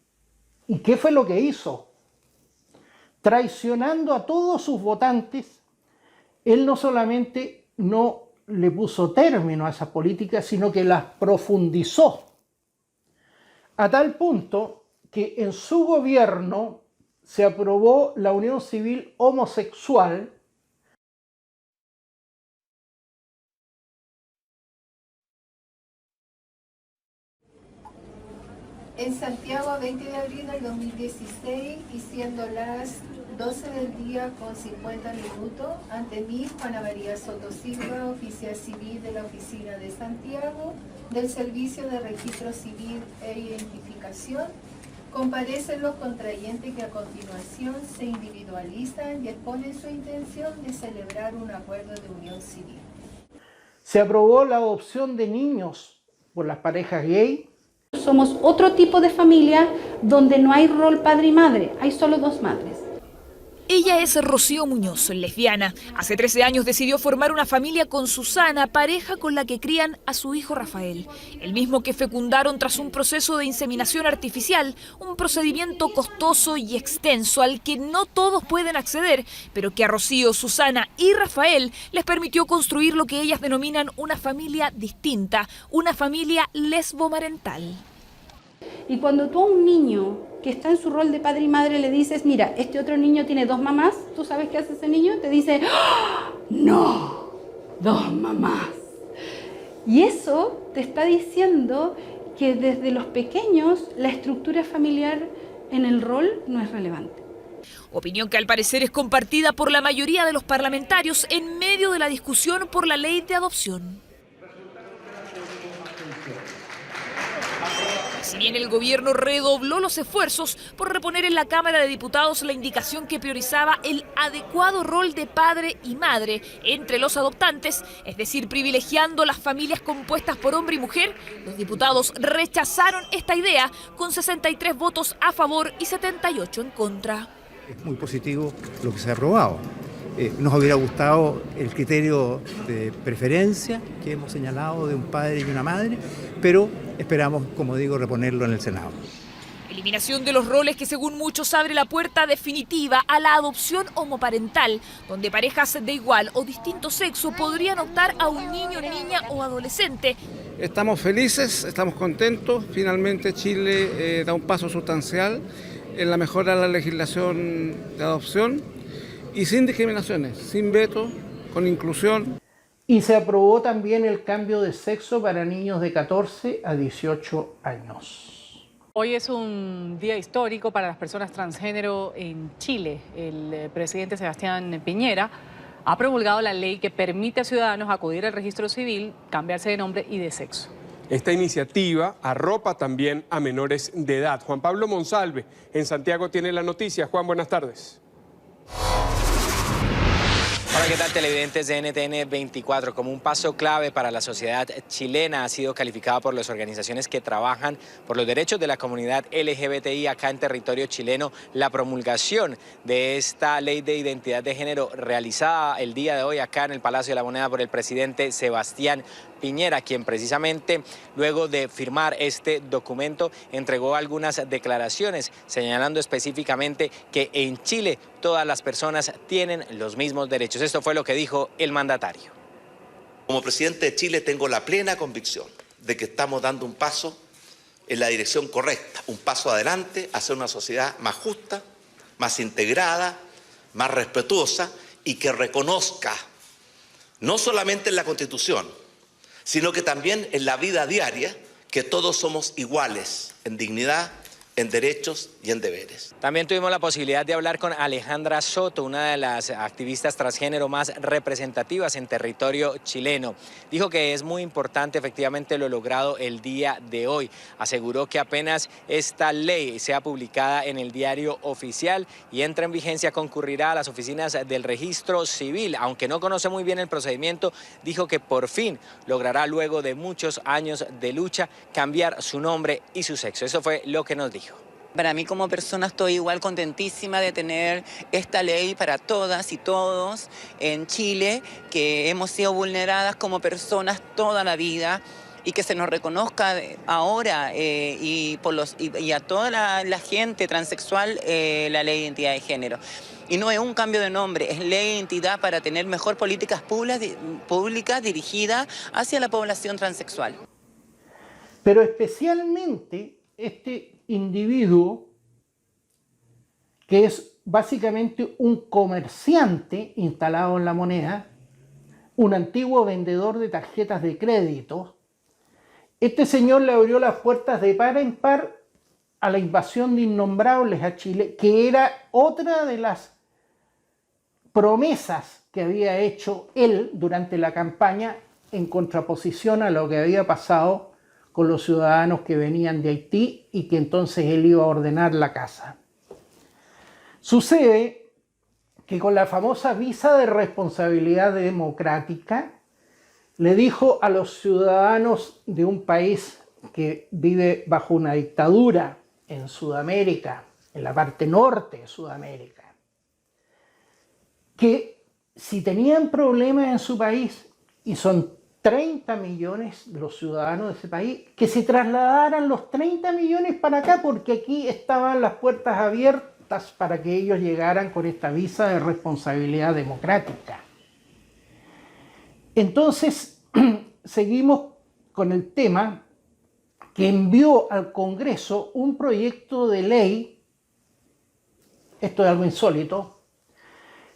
¿Y qué fue lo que hizo? Traicionando a todos sus votantes, él no solamente no le puso término a esas políticas, sino que las profundizó. A tal punto que en su gobierno se aprobó la unión civil homosexual. En Santiago, 20 de abril del 2016, y siendo las 12 del día con 50 minutos, ante mí, Juana María Soto Silva, oficial civil de la Oficina de Santiago, del Servicio de Registro Civil e Identificación, comparecen los contrayentes que a continuación se individualizan y exponen su intención de celebrar un acuerdo de unión civil. Se aprobó la adopción de niños por las parejas gay. Somos otro tipo de familia donde no hay rol padre y madre, hay solo dos madres. Ella es Rocío Muñoz, lesbiana. Hace 13 años decidió formar una familia con Susana, pareja con la que crían a su hijo Rafael, el mismo que fecundaron tras un proceso de inseminación artificial, un procedimiento costoso y extenso al que no todos pueden acceder, pero que a Rocío, Susana y Rafael les permitió construir lo que ellas denominan una familia distinta, una familia lesbomarental. Y cuando tú a un niño que está en su rol de padre y madre le dices, mira, este otro niño tiene dos mamás, ¿tú sabes qué hace ese niño? Te dice, ¡oh, no! ¡Dos mamás! Y eso te está diciendo que desde los pequeños la estructura familiar en el rol no es relevante. Opinión que al parecer es compartida por la mayoría de los parlamentarios en medio de la discusión por la ley de adopción. Si bien el gobierno redobló los esfuerzos por reponer en la Cámara de Diputados la indicación que priorizaba el adecuado rol de padre y madre entre los adoptantes, es decir, privilegiando las familias compuestas por hombre y mujer, los diputados rechazaron esta idea con 63 votos a favor y 78 en contra. Es muy positivo lo que se ha aprobado. Nos hubiera gustado el criterio de preferencia que hemos señalado de un padre y una madre, pero esperamos, como digo, reponerlo en el Senado. Eliminación de los roles que según muchos abre la puerta definitiva a la adopción homoparental, donde parejas de igual o distinto sexo podrían optar a un niño, niña o adolescente. Estamos felices, estamos contentos. Finalmente Chile da un paso sustancial en la mejora de la legislación de adopción y sin discriminaciones, sin veto, con inclusión. Y se aprobó también el cambio de sexo para niños de 14 a 18 años. Hoy es un día histórico para las personas transgénero en Chile. El presidente Sebastián Piñera ha promulgado la ley que permite a ciudadanos acudir al registro civil, cambiarse de nombre y de sexo. Esta iniciativa arropa también a menores de edad. Juan Pablo Monsalve, en Santiago, tiene la noticia. Juan, buenas tardes. Hola, ¿qué tal, televidentes de NTN 24? Como un paso clave para la sociedad chilena ha sido calificada por las organizaciones que trabajan por los derechos de la comunidad LGBTI acá en territorio chileno la promulgación de esta ley de identidad de género realizada el día de hoy acá en el Palacio de la Moneda por el presidente Sebastián Piñera, quien precisamente luego de firmar este documento entregó algunas declaraciones señalando específicamente que en Chile todas las personas tienen los mismos derechos. Esto fue lo que dijo el mandatario. Como presidente de Chile tengo la plena convicción de que estamos dando un paso en la dirección correcta, un paso adelante hacia una sociedad más justa, más integrada, más respetuosa y que reconozca no solamente en la Constitución, sino que también en la vida diaria, que todos somos iguales en dignidad, en derechos y en deberes. También tuvimos la posibilidad de hablar con Alejandra Soto, una de las activistas transgénero más representativas en territorio chileno. Dijo que es muy importante efectivamente lo logrado el día de hoy. Aseguró que apenas esta ley sea publicada en el diario oficial y entra en vigencia, concurrirá a las oficinas del registro civil. Aunque no conoce muy bien el procedimiento, dijo que por fin logrará, luego de muchos años de lucha, cambiar su nombre y su sexo. Eso fue lo que nos dijo. Para mí como persona estoy igual contentísima de tener esta ley para todas y todos en Chile, que hemos sido vulneradas como personas toda la vida y que se nos reconozca ahora y a toda la gente transexual la ley de identidad de género. Y no es un cambio de nombre, es ley de identidad para tener mejor políticas públicas dirigidas hacia la población transexual. Pero especialmente este individuo, que es básicamente un comerciante instalado en La Moneda, un antiguo vendedor de tarjetas de crédito, este señor le abrió las puertas de par en par a la invasión de innombrables a Chile, que era otra de las promesas que había hecho él durante la campaña, en contraposición a lo que había pasado con los ciudadanos que venían de Haití y que entonces él iba a ordenar la casa. Sucede que con la famosa visa de responsabilidad democrática le dijo a los ciudadanos de un país que vive bajo una dictadura en Sudamérica, en la parte norte de Sudamérica, que si tenían problemas en su país, y son 30 millones de los ciudadanos de ese país, que se trasladaran los 30 millones para acá, porque aquí estaban las puertas abiertas para que ellos llegaran con esta visa de responsabilidad democrática. Entonces, seguimos con el tema que envió al Congreso un proyecto de ley. Esto es algo insólito.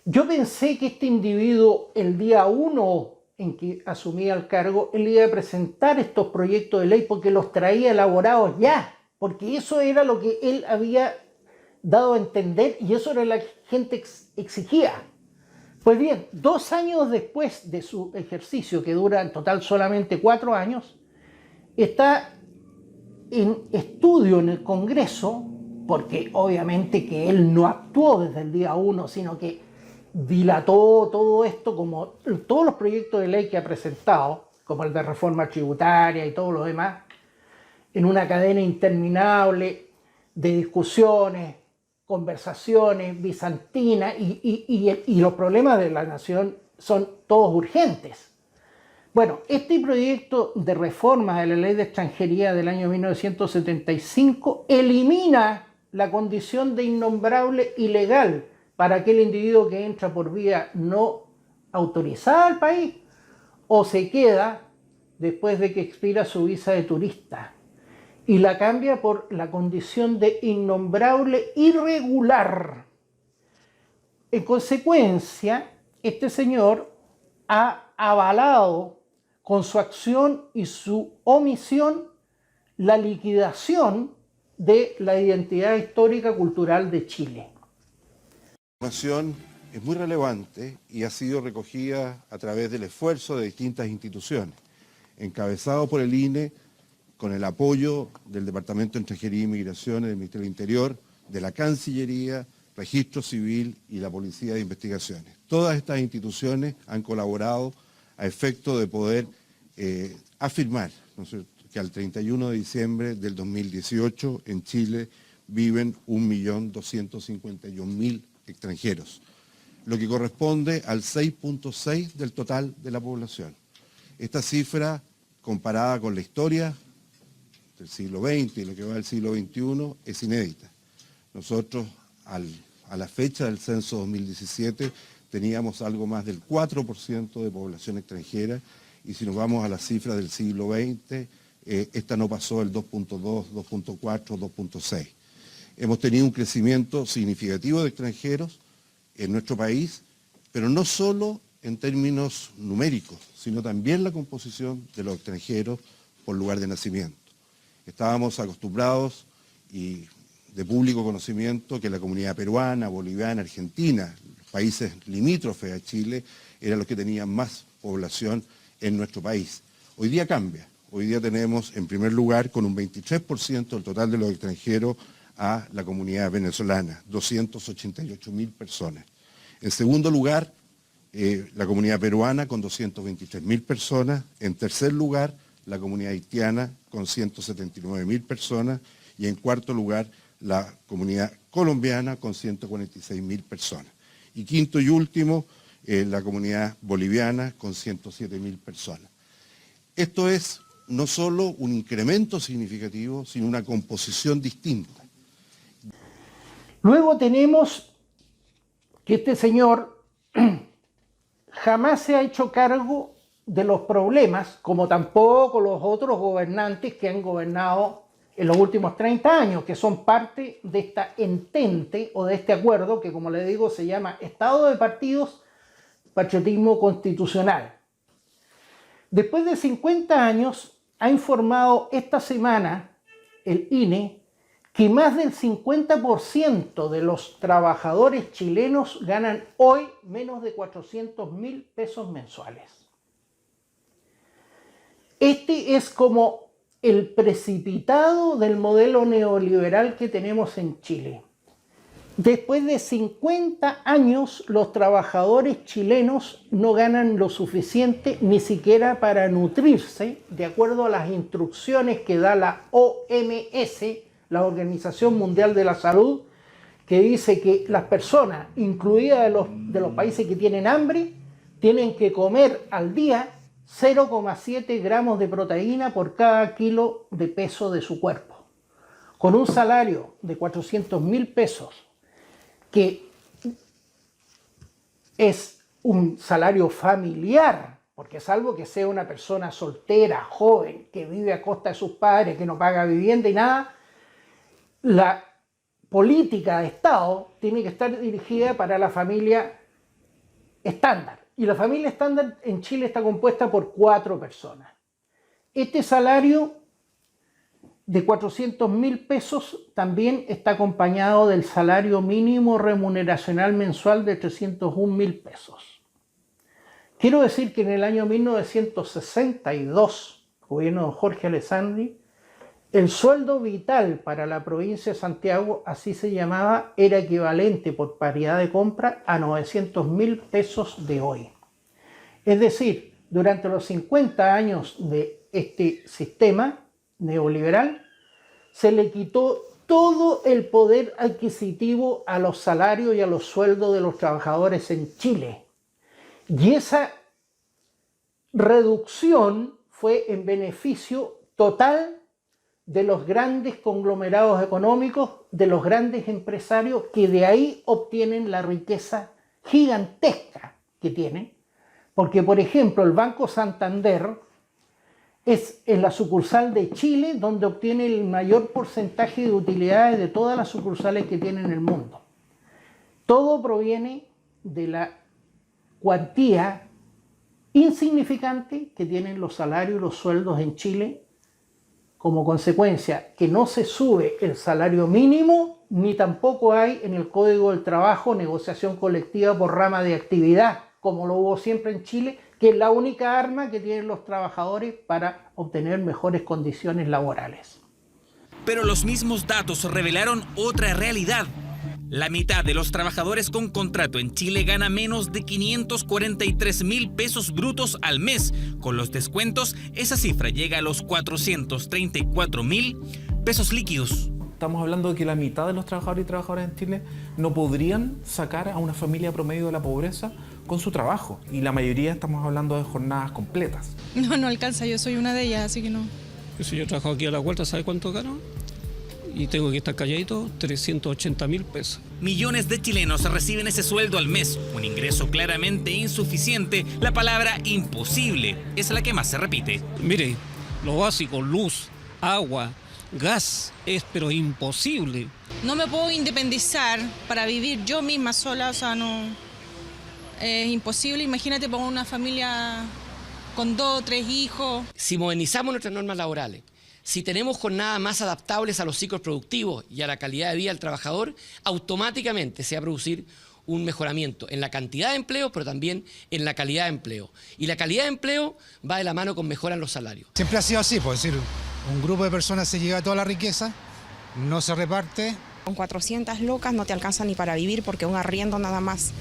Yo pensé que este individuo, el día 1 en que asumía el cargo, él iba a presentar estos proyectos de ley porque los traía elaborados ya, porque eso era lo que él había dado a entender y eso era lo que la gente exigía. Pues bien, 2 años después de su ejercicio, que dura en total solamente 4 años, está en estudio en el Congreso, porque obviamente que él no actuó desde el día 1, sino que dilató todo esto, como todos los proyectos de ley que ha presentado, como el de reforma tributaria y todo lo demás, en una cadena interminable de discusiones, conversaciones bizantinas, y los problemas de la nación son todos urgentes. Bueno, este proyecto de reforma de la ley de extranjería del año 1975 elimina la condición de innombrable ilegal para aquel individuo que entra por vía no autorizada al país o se queda después de que expira su visa de turista, y la cambia por la condición de innombrable irregular. En consecuencia, este señor ha avalado con su acción y su omisión la liquidación de la identidad histórica cultural de Chile. La información es muy relevante y ha sido recogida a través del esfuerzo de distintas instituciones, encabezado por el INE, con el apoyo del Departamento de Extranjería e Inmigraciones, del Ministerio del Interior, de la Cancillería, Registro Civil y la Policía de Investigaciones. Todas estas instituciones han colaborado a efecto de poder afirmar, ¿no es cierto?, que al 31 de diciembre del 2018 en Chile viven 1.251.000 extranjeros, lo que corresponde al 6.6% del total de la población. Esta cifra, comparada con la historia del siglo XX y lo que va del siglo XXI, es inédita. Nosotros, a la fecha del censo 2017, teníamos algo más del 4% de población extranjera, y si nos vamos a las cifras del siglo XX, esta no pasó del 2.2, 2.4, 2.6. Hemos tenido un crecimiento significativo de extranjeros en nuestro país, pero no solo en términos numéricos, sino también la composición de los extranjeros por lugar de nacimiento. Estábamos acostumbrados y de público conocimiento que la comunidad peruana, boliviana, argentina, los países limítrofes a Chile, eran los que tenían más población en nuestro país. Hoy día cambia. Hoy día tenemos, en primer lugar, con un 23% del total de los extranjeros, a la comunidad venezolana, 288.000 personas. En segundo lugar, la comunidad peruana con 223.000 personas. En tercer lugar, la comunidad haitiana con 179.000 personas. Y en cuarto lugar, la comunidad colombiana con 146.000 personas. Y quinto y último, la comunidad boliviana con 107.000 personas. Esto es no solo un incremento significativo, sino una composición distinta. Luego tenemos que este señor jamás se ha hecho cargo de los problemas, como tampoco los otros gobernantes que han gobernado en los últimos 30 años, que son parte de esta entente o de este acuerdo que, como le digo, se llama Estado de Partidos, Patriotismo Constitucional. Después de 50 años, ha informado esta semana el INE que más del 50% de los trabajadores chilenos ganan hoy menos de 400.000 pesos mensuales. Este es como el precipitado del modelo neoliberal que tenemos en Chile. Después de 50 años, los trabajadores chilenos no ganan lo suficiente ni siquiera para nutrirse, de acuerdo a las instrucciones que da la OMS, la Organización Mundial de la Salud, que dice que las personas, incluidas de los países que tienen hambre, tienen que comer al día 0,7 gramos de proteína por cada kilo de peso de su cuerpo. Con un salario de 400.000 pesos, que es un salario familiar, porque salvo que sea una persona soltera, joven, que vive a costa de sus padres, que no paga vivienda y nada, la política de Estado tiene que estar dirigida para la familia estándar. Y la familia estándar en Chile está compuesta por 4 personas. Este salario de 400.000 pesos también está acompañado del salario mínimo remuneracional mensual de 301.000 pesos. Quiero decir que en el año 1962, gobierno de Jorge Alessandri, El sueldo vital para la provincia de Santiago, así se llamaba, era equivalente por paridad de compra a 900.000 pesos de hoy. Es decir, durante los 50 años de este sistema neoliberal, se le quitó todo el poder adquisitivo a los salarios y a los sueldos de los trabajadores en Chile. Y esa reducción fue en beneficio total de los grandes conglomerados económicos, de los grandes empresarios que de ahí obtienen la riqueza gigantesca que tienen. Porque, por ejemplo, el Banco Santander es en la sucursal de Chile donde obtiene el mayor porcentaje de utilidades de todas las sucursales que tiene en el mundo. Todo proviene de la cuantía insignificante que tienen los salarios y los sueldos en Chile, como consecuencia que no se sube el salario mínimo, ni tampoco hay en el Código del Trabajo negociación colectiva por rama de actividad, como lo hubo siempre en Chile, que es la única arma que tienen los trabajadores para obtener mejores condiciones laborales. Pero los mismos datos revelaron otra realidad. La mitad de los trabajadores con contrato en Chile gana menos de 543.000 pesos brutos al mes. Con los descuentos, esa cifra llega a los 434.000 pesos líquidos. Estamos hablando de que la mitad de los trabajadores y trabajadoras en Chile no podrían sacar a una familia promedio de la pobreza con su trabajo. Y la mayoría estamos hablando de jornadas completas. No alcanza, yo soy una de ellas, así que no. Si yo trabajo aquí a la vuelta, ¿sabe cuánto gano? Y tengo que estar calladito, 380.000 pesos. Millones de chilenos reciben ese sueldo al mes, un ingreso claramente insuficiente. La palabra imposible es la que más se repite. Mire, lo básico, luz, agua, gas, es pero imposible. No me puedo independizar para vivir yo misma sola, o sea, no... Es imposible, imagínate para una familia con 2 o 3 hijos. Si modernizamos nuestras normas laborales, si tenemos jornadas más adaptables a los ciclos productivos y a la calidad de vida del trabajador, automáticamente se va a producir un mejoramiento en la cantidad de empleo, pero también en la calidad de empleo. Y la calidad de empleo va de la mano con mejora en los salarios. Siempre ha sido así, por decir, un grupo de personas se lleva toda la riqueza, no se reparte. Con 400 lucas no te alcanza ni para vivir porque un arriendo nada más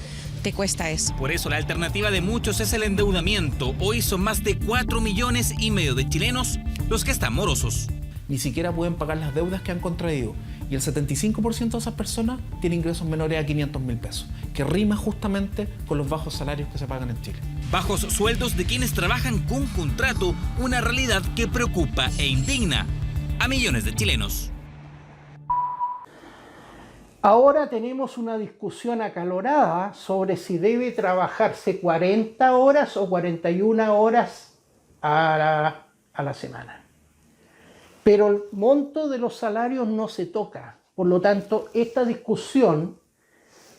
te cuesta eso. Por eso la alternativa de muchos es el endeudamiento. Hoy son más de 4,5 millones de chilenos los que están morosos. Ni siquiera pueden pagar las deudas que han contraído. Y el 75% de esas personas tiene ingresos menores a 500.000 pesos, que rima justamente con los bajos salarios que se pagan en Chile. Bajos sueldos de quienes trabajan con contrato, una realidad que preocupa e indigna a millones de chilenos. Ahora tenemos una discusión acalorada sobre si debe trabajarse 40 horas o 41 horas a la semana. Pero el monto de los salarios no se toca. Por lo tanto, esta discusión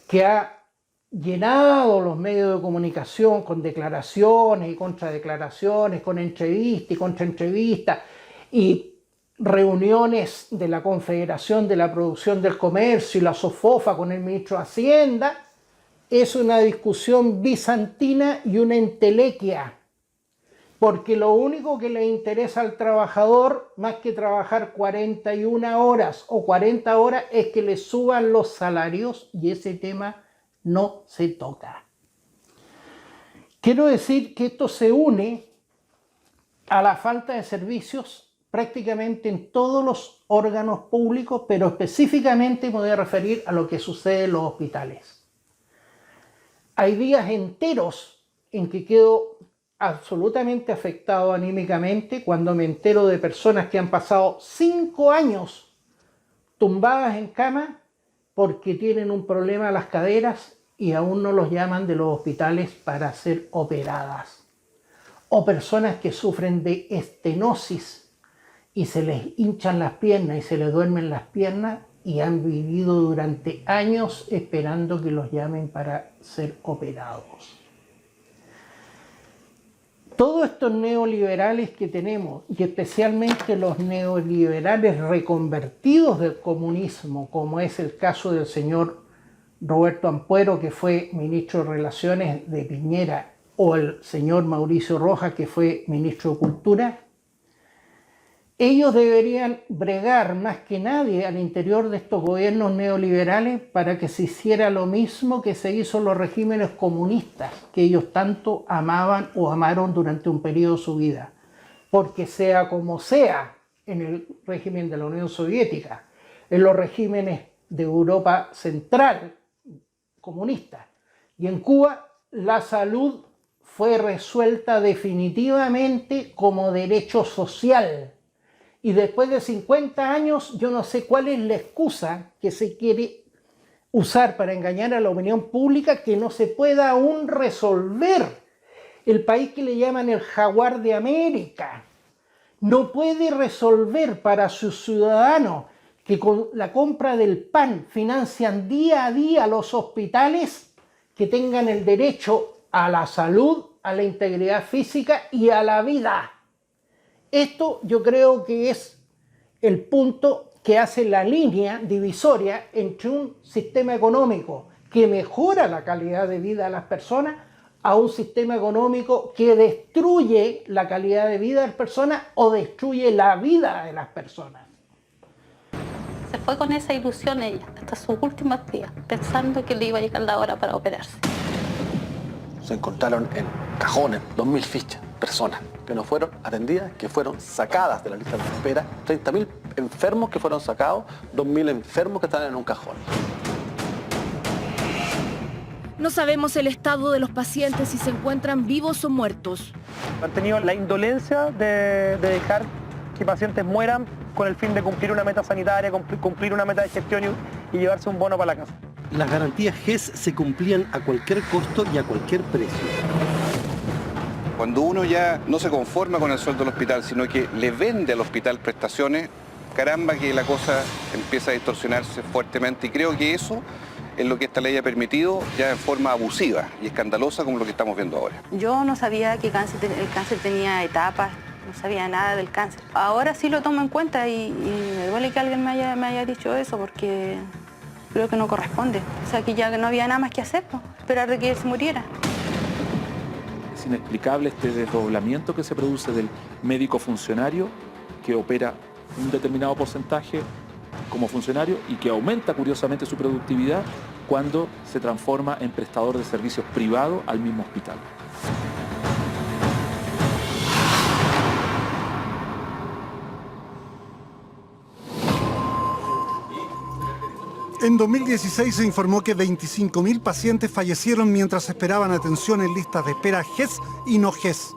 que ha llenado los medios de comunicación con declaraciones y contradeclaraciones, con entrevistas y contraentrevistas y reuniones de la Confederación de la Producción del Comercio y la SOFOFA con el ministro de Hacienda, es una discusión bizantina y una entelequia, porque lo único que le interesa al trabajador, más que trabajar 41 horas o 40 horas, es que le suban los salarios y ese tema no se toca. Quiero decir que esto se une a la falta de servicios prácticamente en todos los órganos públicos, pero específicamente me voy a referir a lo que sucede en los hospitales. Hay días enteros en que quedo absolutamente afectado anímicamente cuando me entero de personas que han pasado 5 años tumbadas en cama porque tienen un problema en las caderas y aún no los llaman de los hospitales para ser operadas. O personas que sufren de estenosis y se les hinchan las piernas y se les duermen las piernas y han vivido durante años esperando que los llamen para ser operados. Todos estos neoliberales que tenemos, y especialmente los neoliberales reconvertidos del comunismo, como es el caso del señor Roberto Ampuero, que fue ministro de Relaciones de Piñera, o el señor Mauricio Rojas, que fue ministro de Cultura, Ellos deberían bregar más que nadie al interior de estos gobiernos neoliberales para que se hiciera lo mismo que se hizo en los regímenes comunistas que ellos tanto amaban o amaron durante un periodo de su vida. Porque sea como sea en el régimen de la Unión Soviética, en los regímenes de Europa Central comunista y en Cuba, la salud fue resuelta definitivamente como derecho social. Y después de 50 años, yo no sé cuál es la excusa que se quiere usar para engañar a la opinión pública que no se pueda aún resolver. El país que le llaman el jaguar de América no puede resolver para sus ciudadanos que con la compra del pan financian día a día los hospitales que tengan el derecho a la salud, a la integridad física y a la vida. Esto yo creo que es el punto que hace la línea divisoria entre un sistema económico que mejora la calidad de vida de las personas a un sistema económico que destruye la calidad de vida de las personas o destruye la vida de las personas. Se fue con esa ilusión ella hasta sus últimos días, pensando que le iba a llegar la hora para operarse. Se encontraron en cajones 2.000 fichas, personas que no fueron atendidas, que fueron sacadas de la lista de espera, 30.000 enfermos que fueron sacados, 2.000 enfermos que están en un cajón. No sabemos el estado de los pacientes, si se encuentran vivos o muertos. Han tenido la indolencia de dejar que pacientes mueran con el fin de cumplir una meta sanitaria, cumplir una meta de gestión y llevarse un bono para la casa. Las garantías GES se cumplían a cualquier costo y a cualquier precio. Cuando uno ya no se conforma con el sueldo del hospital, sino que le vende al hospital prestaciones, caramba que la cosa empieza a distorsionarse fuertemente y creo que eso es lo que esta ley ha permitido ya en forma abusiva y escandalosa como lo que estamos viendo ahora. Yo no sabía que el cáncer tenía etapas, no sabía nada del cáncer. Ahora sí lo tomo en cuenta y me duele que alguien me haya dicho eso porque creo que no corresponde. O sea, que ya no había nada más que hacer, pues, esperar de que él se muriera. Es inexplicable este desdoblamiento que se produce del médico funcionario que opera un determinado porcentaje como funcionario y que aumenta curiosamente su productividad cuando se transforma en prestador de servicios privado al mismo hospital. En 2016 se informó que 25.000 pacientes fallecieron mientras esperaban atención en listas de espera GES y no GES.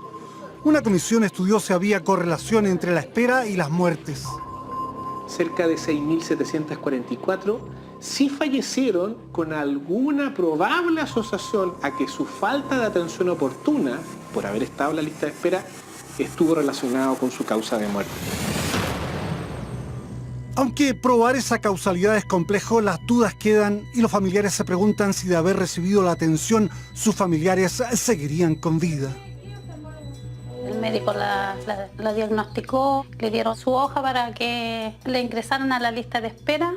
Una comisión estudió si había correlación entre la espera y las muertes. Cerca de 6.744 sí fallecieron con alguna probable asociación a que su falta de atención oportuna, por haber estado en la lista de espera, estuvo relacionado con su causa de muerte. Aunque probar esa causalidad es complejo, las dudas quedan y los familiares se preguntan si de haber recibido la atención, sus familiares seguirían con vida. El médico la diagnosticó, le dieron su hoja para que le ingresaran a la lista de espera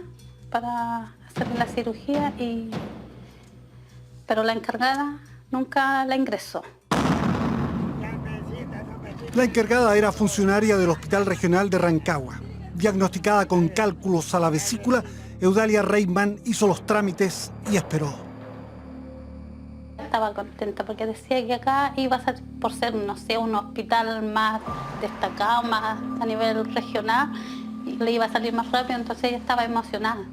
para hacerle la cirugía, pero la encargada nunca la ingresó. La encargada era funcionaria del Hospital Regional de Rancagua. Diagnosticada con cálculos a la vesícula, Eudalia Reitman hizo los trámites y esperó. Estaba contenta porque decía que acá iba a ser, por ser, no sé, un hospital más destacado, más a nivel regional, y le iba a salir más rápido, entonces ella estaba emocionada.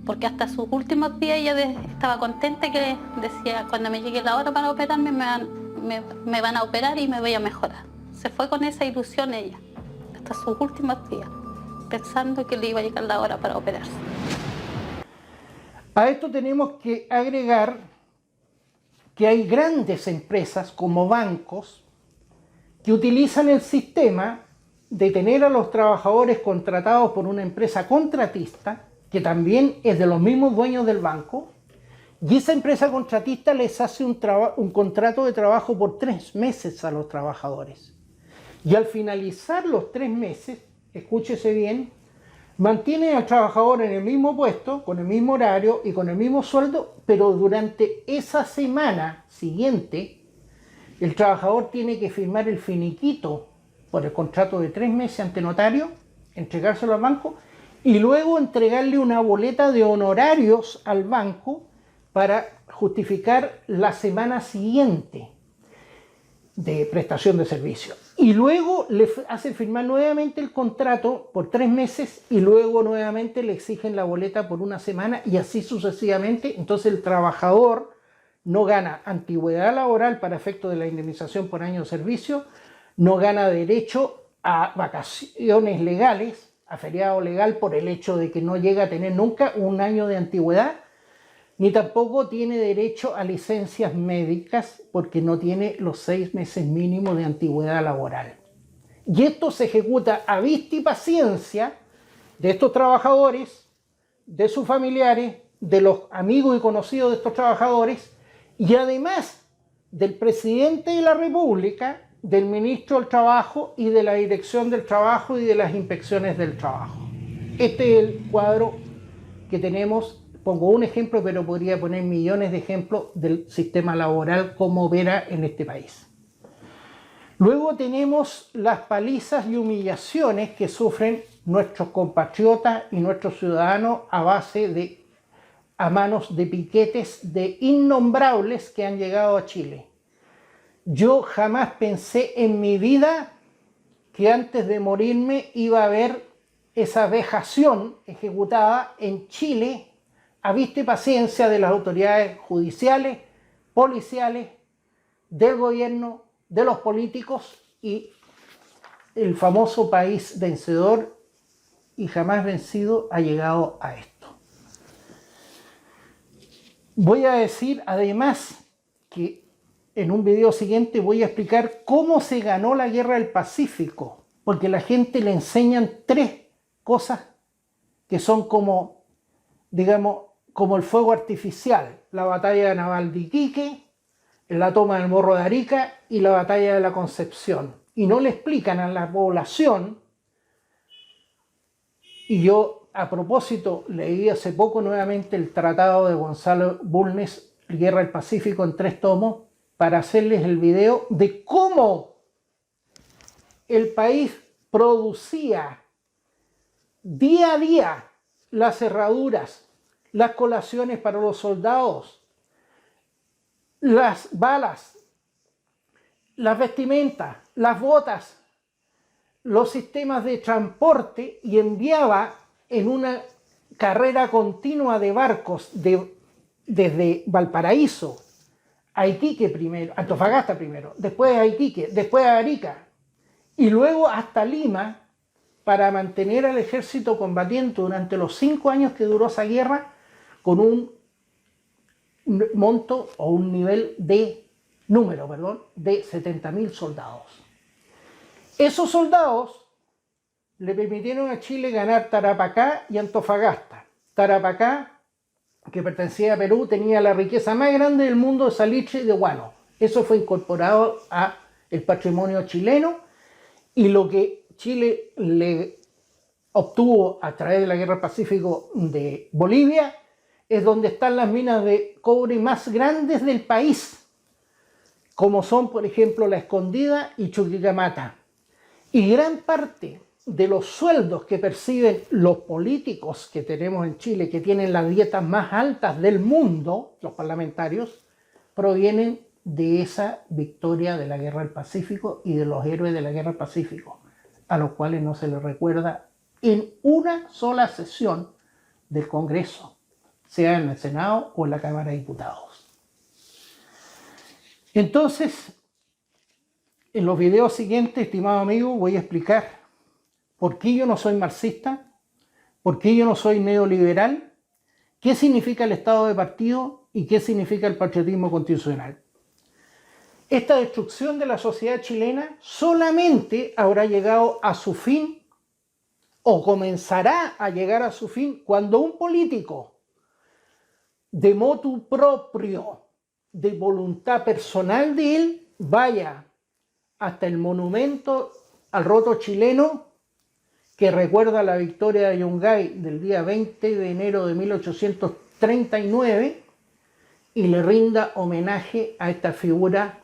Porque hasta sus últimos días ella estaba contenta, que decía, cuando me llegue la hora para operarme, me van a operar y me voy a mejorar. Se fue con esa ilusión ella, hasta sus últimos días, pensando que le iba a llegar la hora para operarse. A esto tenemos que agregar que hay grandes empresas como bancos que utilizan el sistema de tener a los trabajadores contratados por una empresa contratista, que también es de los mismos dueños del banco, y esa empresa contratista les hace un contrato de trabajo por 3 meses a los trabajadores. Y al finalizar los 3 meses, escúchese bien, mantienen al trabajador en el mismo puesto, con el mismo horario y con el mismo sueldo, pero durante esa semana siguiente, el trabajador tiene que firmar el finiquito por el contrato de 3 meses ante notario entregárselo al banco y luego entregarle una boleta de honorarios al banco para justificar la semana siguiente de prestación de servicio. Y luego le hacen firmar nuevamente el contrato por 3 meses y luego nuevamente le exigen la boleta por 1 semana y así sucesivamente. Entonces el trabajador no gana antigüedad laboral para efecto de la indemnización por año de servicio, no gana derecho a vacaciones legales, a feriado legal por el hecho de que no llega a tener nunca 1 año de antigüedad, ni tampoco tiene derecho a licencias médicas porque no tiene los 6 meses mínimos de antigüedad laboral. Y esto se ejecuta a vista y paciencia de estos trabajadores, de sus familiares, de los amigos y conocidos de estos trabajadores, y además del presidente de la República, del ministro del Trabajo y de la Dirección del Trabajo y de las inspecciones del trabajo. Este es el cuadro que tenemos. Pongo un ejemplo, pero podría poner millones de ejemplos del sistema laboral como opera en este país. Luego tenemos las palizas y humillaciones que sufren nuestros compatriotas y nuestros ciudadanos a manos de piquetes de innombrables que han llegado a Chile. Yo jamás pensé en mi vida que antes de morirme iba a ver esa vejación ejecutada en Chile a vista y paciencia de las autoridades judiciales, policiales, del gobierno, de los políticos y el famoso país vencedor y jamás vencido ha llegado a esto. Voy a decir además que en un video siguiente voy a explicar cómo se ganó la guerra del Pacífico, porque a la gente le enseñan 3 cosas que son como, digamos, como el fuego artificial: la batalla naval de Iquique, la toma del Morro de Arica y la batalla de la Concepción. Y no le explican a la población, y yo a propósito leí hace poco nuevamente el tratado de Gonzalo Bulnes, Guerra del Pacífico, en 3 tomos, para hacerles el video de cómo el país producía día a día las herraduras, las colaciones para los soldados, las balas, las vestimentas, las botas, los sistemas de transporte, y enviaba en una carrera continua de barcos desde Valparaíso a Iquique primero, Antofagasta primero, después a Iquique, después a Arica y luego hasta Lima para mantener al ejército combatiente durante los 5 años que duró esa guerra con un monto o un nivel de número, de 70.000 soldados. Esos soldados le permitieron a Chile ganar Tarapacá y Antofagasta. Tarapacá, que pertenecía a Perú, tenía la riqueza más grande del mundo de salitre y de guano. Eso fue incorporado al patrimonio chileno, y lo que Chile le obtuvo a través de la Guerra del Pacífico de Bolivia es donde están las minas de cobre más grandes del país, como son, por ejemplo, La Escondida y Chuquicamata. Y gran parte de los sueldos que perciben los políticos que tenemos en Chile, que tienen las dietas más altas del mundo, los parlamentarios, provienen de esa victoria de la Guerra del Pacífico y de los héroes de la Guerra del Pacífico, a los cuales no se les recuerda en una sola sesión del Congreso, sea en el Senado o en la Cámara de Diputados. Entonces, en los videos siguientes, estimado amigo, voy a explicar por qué yo no soy marxista, por qué yo no soy neoliberal, qué significa el Estado de partido y qué significa el patriotismo constitucional. Esta destrucción de la sociedad chilena solamente habrá llegado a su fin o comenzará a llegar a su fin cuando un político de motu proprio, de voluntad personal de él, vaya hasta el monumento al roto chileno que recuerda la victoria de Yungay del día 20 de enero de 1839 y le rinda homenaje a esta figura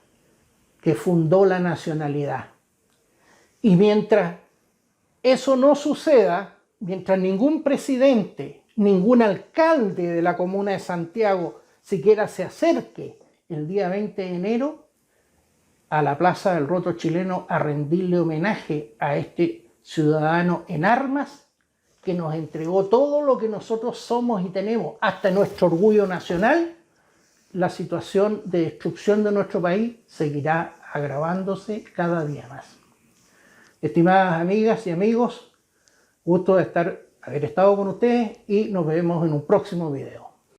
que fundó la nacionalidad. Y mientras eso no suceda, mientras ningún presidente, ningún alcalde de la comuna de Santiago siquiera se acerque el día 20 de enero a la Plaza del Roto Chileno a rendirle homenaje a este ciudadano en armas que nos entregó todo lo que nosotros somos y tenemos, hasta nuestro orgullo nacional, la situación de destrucción de nuestro país seguirá agravándose cada día más. Estimadas amigas y amigos, gusto de haber estado con ustedes y nos vemos en un próximo video.